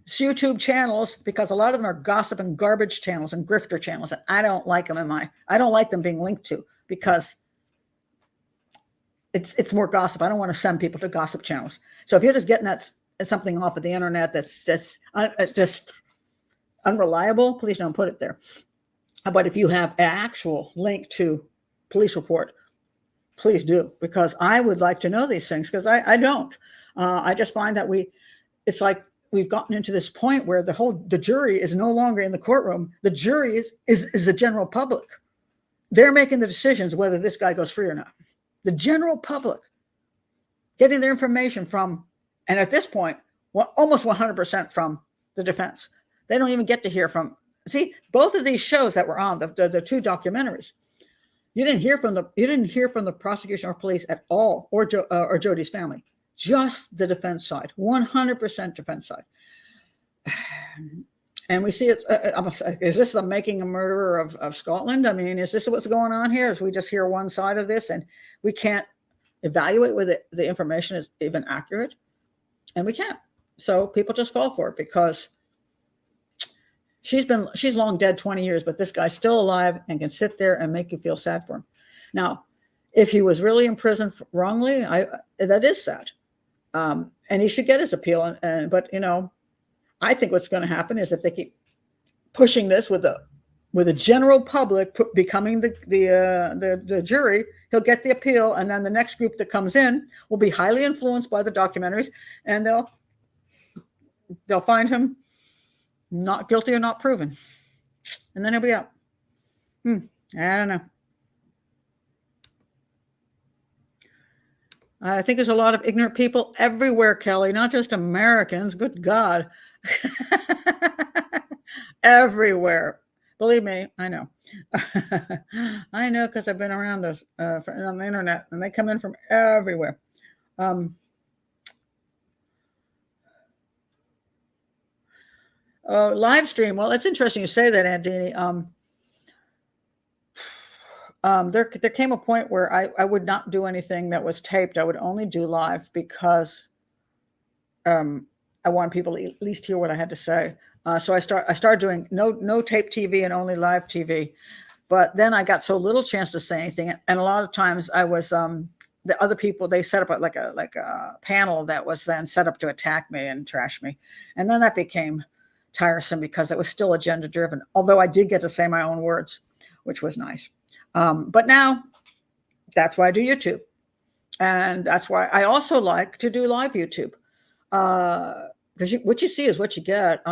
YouTube channels, because a lot of them are gossip and garbage channels and grifter channels, and I don't like them I don't like them being linked to, because it's more gossip. I don't want to send people to gossip channels. So if you're just getting something off of the internet that's just unreliable, please don't put it there. But if you have an actual link to police report, please do, because I would like to know these things, because I don't. I just find that it's like we've gotten into this point where the jury is no longer in the courtroom. The jury is the general public. They're making the decisions whether this guy goes free or not. The general public getting their information from, and at this point, almost 100% from the defense. They don't even get to hear from. See, both of these shows that were on, the 2 documentaries, you didn't hear from the prosecution or police at all, or Jodi's family. Just the defense side, 100% defense side. And we see it. Is this the making a murderer of Scotland? I mean, is this what's going on here? Is we just hear one side of this and we can't evaluate whether the information is even accurate? And we can't. So people just fall for it, because she's long dead 20 years, but this guy's still alive and can sit there and make you feel sad for him. Now, if he was really imprisoned wrongly, that is sad. And he should get his appeal. But I think what's going to happen is, if they keep pushing this with the general public becoming the jury, he'll get the appeal, and then the next group that comes in will be highly influenced by the documentaries, and they'll find him not guilty or not proven, and then he'll be out. I don't know. I think there's a lot of ignorant people everywhere, Kelly, not just Americans. Good God. Everywhere. Believe me, I know. I know, because I've been around those on the internet, and they come in from everywhere. Live stream. Well, it's interesting you say that, Andini. There came a point where I would not do anything that was taped. I would only do live, because I want people to at least hear what I had to say. So I started doing no tape TV and only live TV. But then I got so little chance to say anything, and a lot of times I was the other people, they set up like a panel that was then set up to attack me and trash me, and then that became tiresome, because it was still agenda driven. Although I did get to say my own words, which was nice. But now that's why I do YouTube. And that's why I also like to do live YouTube. Because what you see is what you get.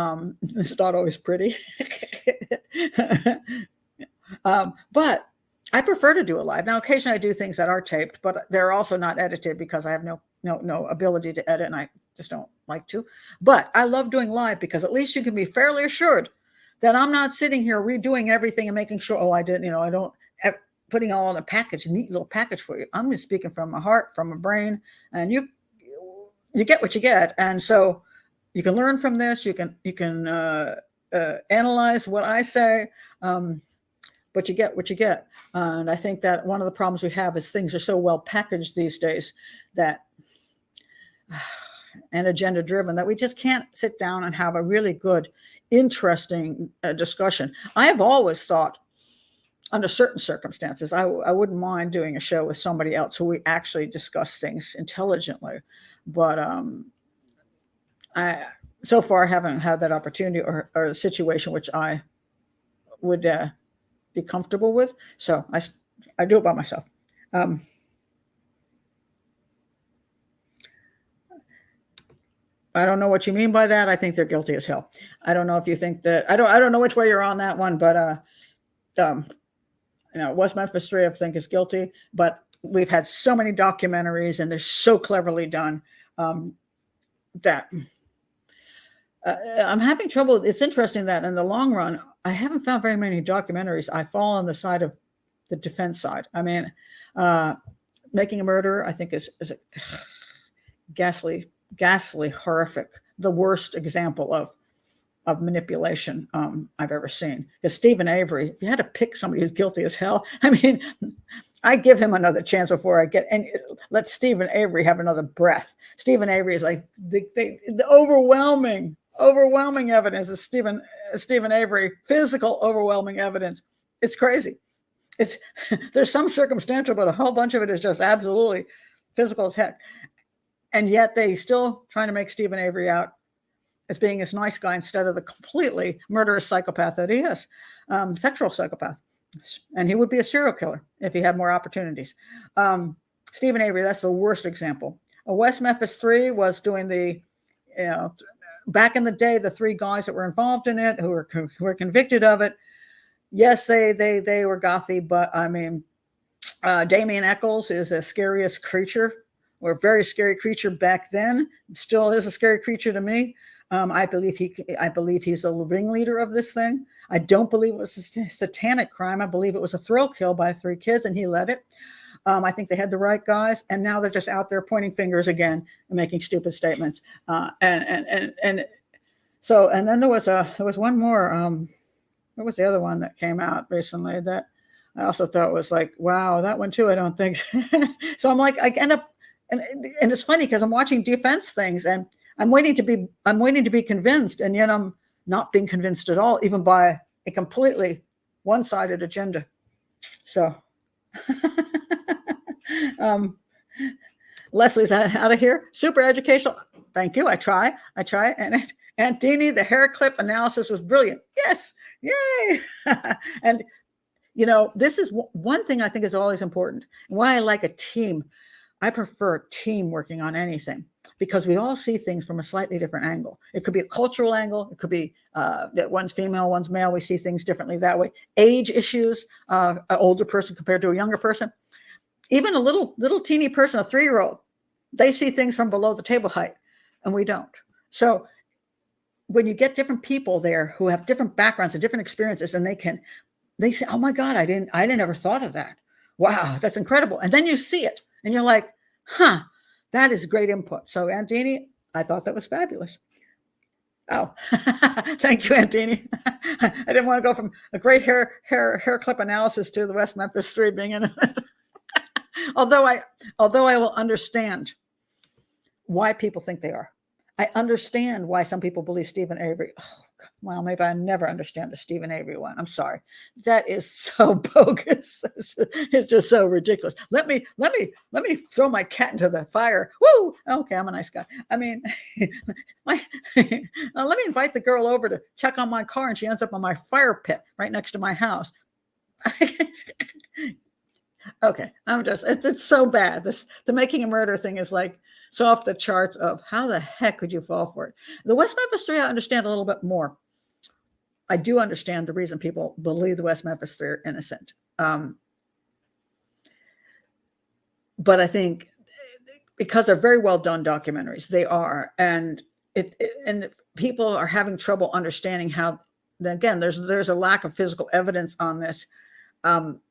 It's not always pretty. But I prefer to do it live. Now, occasionally I do things that are taped, but they're also not edited, because I have no ability to edit, and I just don't like to. But I love doing live, because at least you can be fairly assured that I'm not sitting here redoing everything and making sure, I didn't, I don't, putting all in a package, a neat little package for you. I'm just speaking from my heart, from my brain, and you get what you get. And so you can learn from this. You can analyze what I say. but you get what you get. And I think that one of the problems we have is things are so well packaged these days that and agenda driven that we just can't sit down and have a really good, interesting discussion. I have always thought, under certain circumstances, I wouldn't mind doing a show with somebody else who we actually discuss things intelligently. But I so far haven't had that opportunity or a situation which I would be comfortable with. So I do it by myself. I don't know what you mean by that. I think they're guilty as hell. I don't know if you think that. I don't know which way you're on that one, but West Memphis 3, I think, is guilty. But we've had so many documentaries, and they're so cleverly done that I'm having trouble. It's interesting that in the long run, I haven't found very many documentaries. I fall on the side of the defense side. I mean, Making a Murderer, I think, is a ghastly, horrific, the worst example of manipulation I've ever seen. Because Stephen Avery, if you had to pick somebody who's guilty as hell, I mean, I give him another chance before I get, and let Stephen Avery have another breath. Stephen Avery is like the overwhelming evidence of Stephen Avery, physical overwhelming evidence. It's crazy. There's some circumstantial, but a whole bunch of it is just absolutely physical as heck. And yet they still trying to make Stephen Avery out as being this nice guy instead of the completely murderous psychopath that he is, sexual psychopath. And he would be a serial killer if he had more opportunities. Stephen Avery, that's the worst example. West Memphis 3 was doing back in the day, the 3 guys that were involved in it, who were convicted of it. Yes, they were gothy, but I mean, Damien Eccles is the scariest creature, or a very scary creature back then. Still is a scary creature to me. I believe he's the ringleader of this thing. I don't believe it was a satanic crime. I believe it was a thrill kill by 3 kids, and he led it. I think they had the right guys, and now they're just out there pointing fingers again and making stupid statements. And then there was one more. What was the other one that came out recently that I also thought was like, wow, that one too? I don't think. So I'm like, I end up, and it's funny because I'm watching defense things, and I'm waiting to be convinced, and yet I'm not being convinced at all, even by a completely one-sided agenda. So Leslie's out of here. Super educational. Thank you. I try. And Aunt Deanie, the hair clip analysis was brilliant. Yes. Yay. And, this is one thing I think is always important. Why I like a team. I prefer a team working on anything, because we all see things from a slightly different angle. It could be a cultural angle. It could be that one's female, one's male. We see things differently that way. Age issues, an older person compared to a younger person. Even a little teeny person, a 3-year-old, they see things from below the table height, and we don't. So when you get different people there who have different backgrounds and different experiences, and they say, oh my God, I didn't ever thought of that. Wow, that's incredible. And then you see it and you're like, huh, that is great input. So Aunt Deanie, I thought that was fabulous. Oh, thank you, Aunt Deanie. I didn't want to go from a great hair clip analysis to the West Memphis 3 being in it. Although I will understand why people think they are. I understand why some people believe Stephen Avery. Oh, well, maybe I never understand the Stephen Avery one. I'm sorry. That is so bogus. It's just so ridiculous. Let me throw my cat into the fire. Woo! Okay, I'm a nice guy. I mean, let me invite the girl over to check on my car, and she ends up on my fire pit right next to my house. Okay, it's so bad. The Making a Murder thing is like so off the charts of how the heck could you fall for it? The West Memphis 3, I understand a little bit more. I do understand the reason people believe the West Memphis 3 are innocent. But I think because they're very well done documentaries, they are. And and people are having trouble understanding how, again, there's a lack of physical evidence on this. And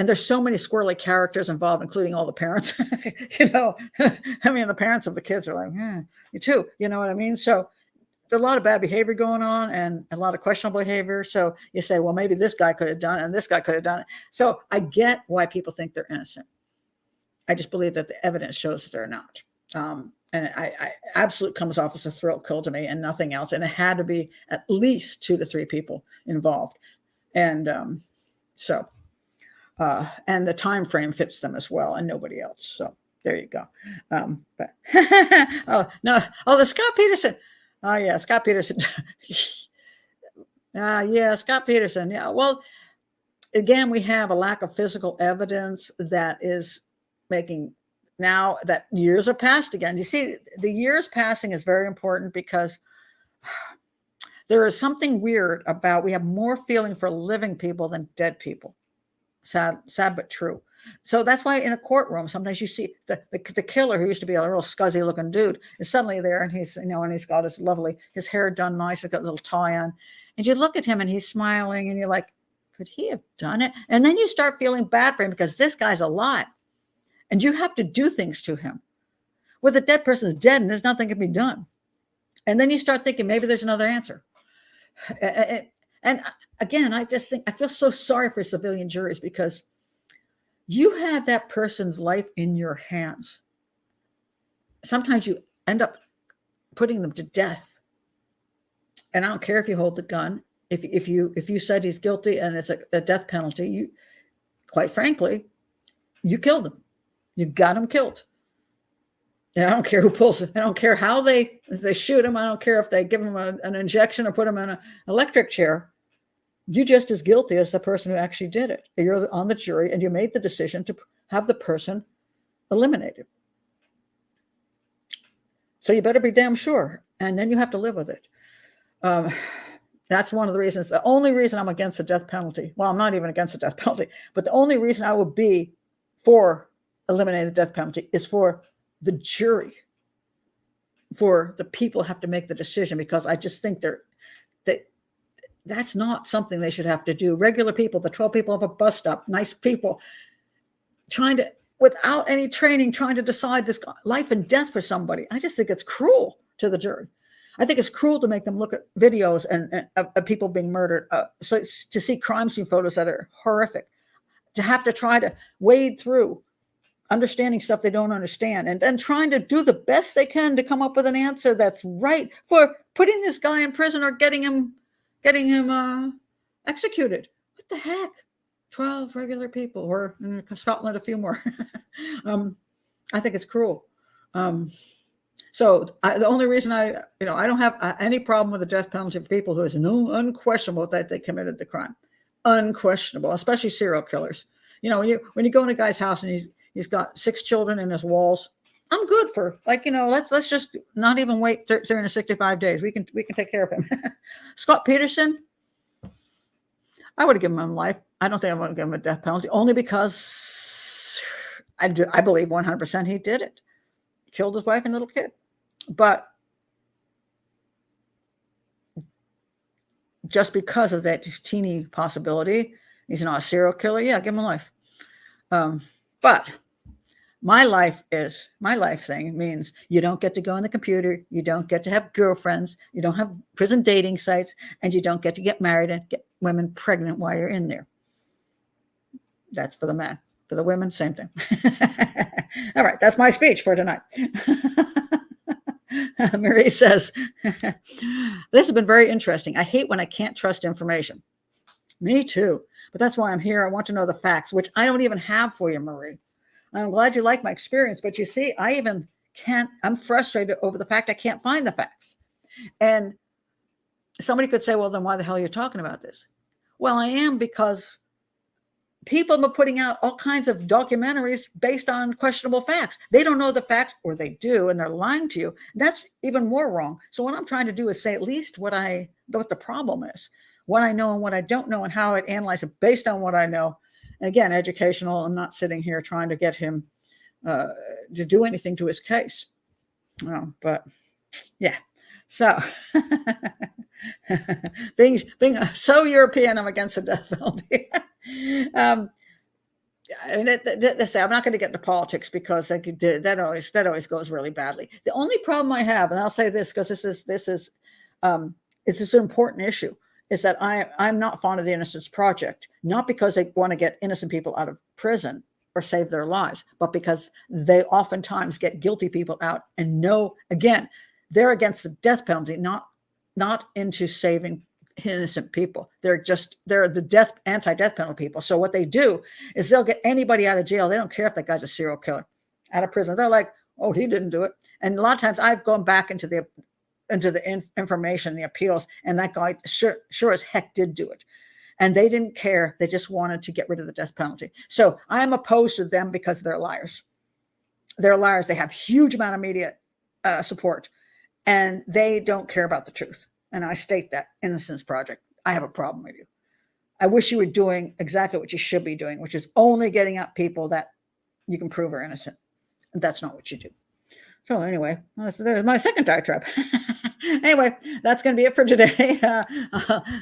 there's so many squirrely characters involved, including all the parents. I mean, the parents of the kids are like, you too. You know what I mean? So there's a lot of bad behavior going on and a lot of questionable behavior. So you say, well, maybe this guy could have done it and this guy could have done it. So I get why people think they're innocent. I just believe that the evidence shows that they're not. And I absolutely comes off as a thrill kill to me and nothing else. And it had to be at least 2 to 3 people involved. And and the time frame fits them as well and nobody else. So there you go. But the Scott Peterson. Oh yeah, Scott Peterson. Yeah, Scott Peterson. Yeah. Well, again, we have a lack of physical evidence that is making now that years have passed again. You see, the years passing is very important because there is something weird about we have more feeling for living people than dead people. Sad but true. So that's why in a courtroom, sometimes you see the killer who used to be a real scuzzy looking dude is suddenly there and he's, and he's got his hair done nice, he's got a little tie on. And you look at him and he's smiling and you're like, could he have done it? And then you start feeling bad for him because this guy's alive and you have to do things to him. Well, the dead person is dead and there's nothing can be done. And then you start thinking maybe there's another answer. And again, I just think I feel so sorry for civilian juries because you have that person's life in your hands. Sometimes you end up putting them to death. And I don't care if you hold the gun. If you said he's guilty and it's a death penalty, you, quite frankly, you killed him. You got him killed. And I don't care who pulls it. I don't care how they shoot him. I don't care if they give him an injection or put him in an electric chair. You're just as guilty as the person who actually did it. You're on the jury and you made the decision to have the person eliminated. So you better be damn sure. And then you have to live with it. That's one of the reasons. The only reason I'm against the death penalty, well, I'm not even against the death penalty, but the only reason I would be for eliminating the death penalty is for the jury, for the people who have to make the decision, because I just think that's not something they should have to do. Regular people, the 12 people of a bus stop, nice people, without any training, trying to decide this life and death for somebody. I just think it's cruel to the jury. I think it's cruel to make them look at videos and of people being murdered. So to see crime scene photos that are horrific, to have to try to wade through understanding stuff they don't understand and then trying to do the best they can to come up with an answer that's right for putting this guy in prison or getting him executed. What the heck? 12 regular people, or in Scotland, a few more. I think it's cruel. So the only reason I don't have any problem with the death penalty for people who is unquestionable that they committed the crime. Unquestionable, especially serial killers. When you go in a guy's house and he's got 6 children in his walls, I'm good for let's just not even wait 365 days. We can take care of him. Scott Peterson, I would have given him life. I don't think I would have given him a death penalty, only because I believe 100% he did it. Killed his wife and little kid. But just because of that teeny possibility, he's not a serial killer. Yeah, give him a life. But my life thing means you don't get to go on the computer. You don't get to have girlfriends. You don't have prison dating sites, and you don't get to get married and get women pregnant while you're in there. That's for the men. For the women, same thing. All right, that's my speech for tonight. Marie says, this has been very interesting. I hate when I can't trust information. Me too. But that's why I'm here. I want to know the facts, which I don't even have for you, Marie. I'm glad you like my experience, but you see, I'm frustrated over the fact I can't find the facts. And somebody could say, well, then why the hell are you talking about this? Well, I am, because people have been putting out all kinds of documentaries based on questionable facts. They don't know the facts, or they do, and they're lying to you. That's even more wrong. So what I'm trying to do is say at least what the problem is, what I know and what I don't know, and how I'd analyze it based on what I know. And again, educational. I'm not sitting here trying to get him to do anything to his case. But yeah. So being so European, I'm against the death penalty. I'm not going to get into politics because that always goes really badly. The only problem I have, and I'll say this because this is It's just an important issue. Is that I'm not fond of the Innocence Project, not because they want to get innocent people out of prison or save their lives, but because they oftentimes get guilty people out and know, again, they're against the death penalty, not into saving innocent people. They're the anti-death penalty people. So what they do is they'll get anybody out of jail. They don't care if that guy's a serial killer out of prison. They're like, oh, he didn't do it. And a lot of times I've gone back into the information, the appeals, and that guy sure as heck did do it. And they didn't care. They just wanted to get rid of the death penalty. So I am opposed to them because they're liars. They're liars. They have huge amount of media support, and they don't care about the truth. And I state that, Innocence Project, I have a problem with you. I wish you were doing exactly what you should be doing, which is only getting out people that you can prove are innocent. And that's not what you do. So anyway, there's my second diatribe. Anyway, that's going to be it for today.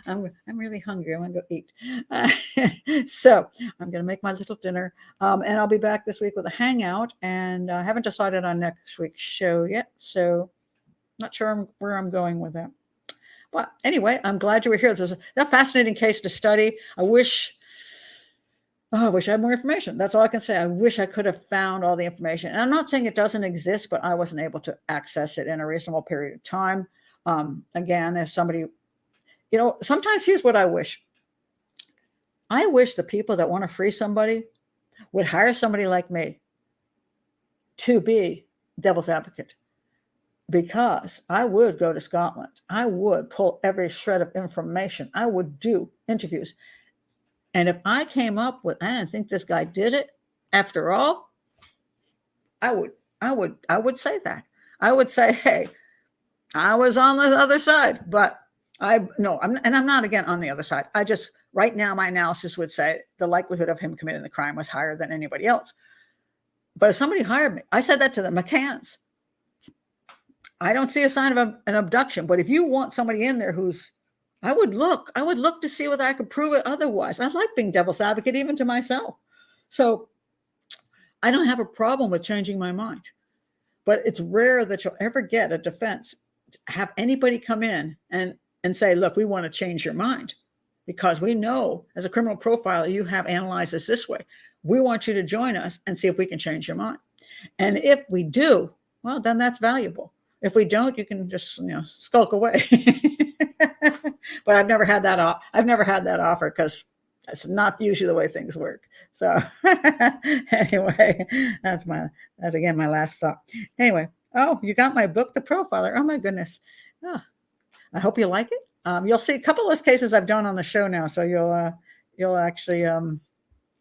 I'm really hungry. I want to go eat. So I'm going to make my little dinner. And I'll be back this week with a hangout. And I haven't decided on next week's show yet. So not sure where I'm going with that. But anyway, I'm glad you were here. This is a fascinating case to study. I wish I had more information. That's all I can say. I wish I could have found all the information. And I'm not saying it doesn't exist, but I wasn't able to access it in a reasonable period of time. Again, if somebody, sometimes here's what I wish. I wish the people that want to free somebody would hire somebody like me to be devil's advocate, because I would go to Scotland. I would pull every shred of information. I would do interviews. And if I came up with, I didn't think this guy did it, after all, I would say that. I would say, hey, I was on the other side, but I'm not again on the other side. I just, right now, my analysis would say the likelihood of him committing the crime was higher than anybody else. But if somebody hired me, I said that to the McCanns. I don't see a sign of an abduction, but if you want somebody in there I would look to see whether I could prove it otherwise. I like being devil's advocate, even to myself. So I don't have a problem with changing my mind, but it's rare that you'll ever get a defense to have anybody come in and say, look, we want to change your mind because we know as a criminal profiler, you have analyzed this way. We want you to join us and see if we can change your mind. And if we do, well, then that's valuable. If we don't, you can just, skulk away. But I've never had that offer because that's not usually the way things work. So anyway, that's again my last thought. Anyway, you got my book, The Profiler. Oh my goodness. I hope you like it. You'll see a couple of those cases I've done on the show now, so you'll actually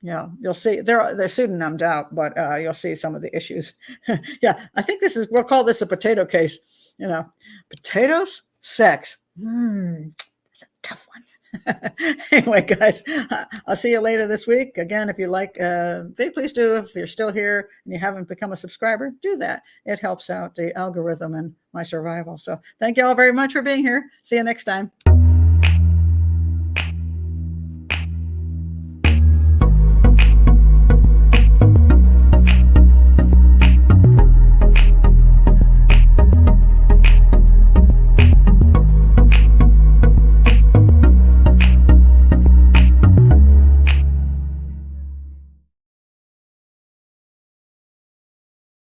you'll see they're pseudonymed out, but you'll see some of the issues. Yeah, I think we'll call this a potato case. Potatoes, sex. That's a tough one. Anyway, guys, I'll see you later this week. Again, if you like, please do. If you're still here and you haven't become a subscriber, do that. It helps out the algorithm and my survival. So thank you all very much for being here. See you next time.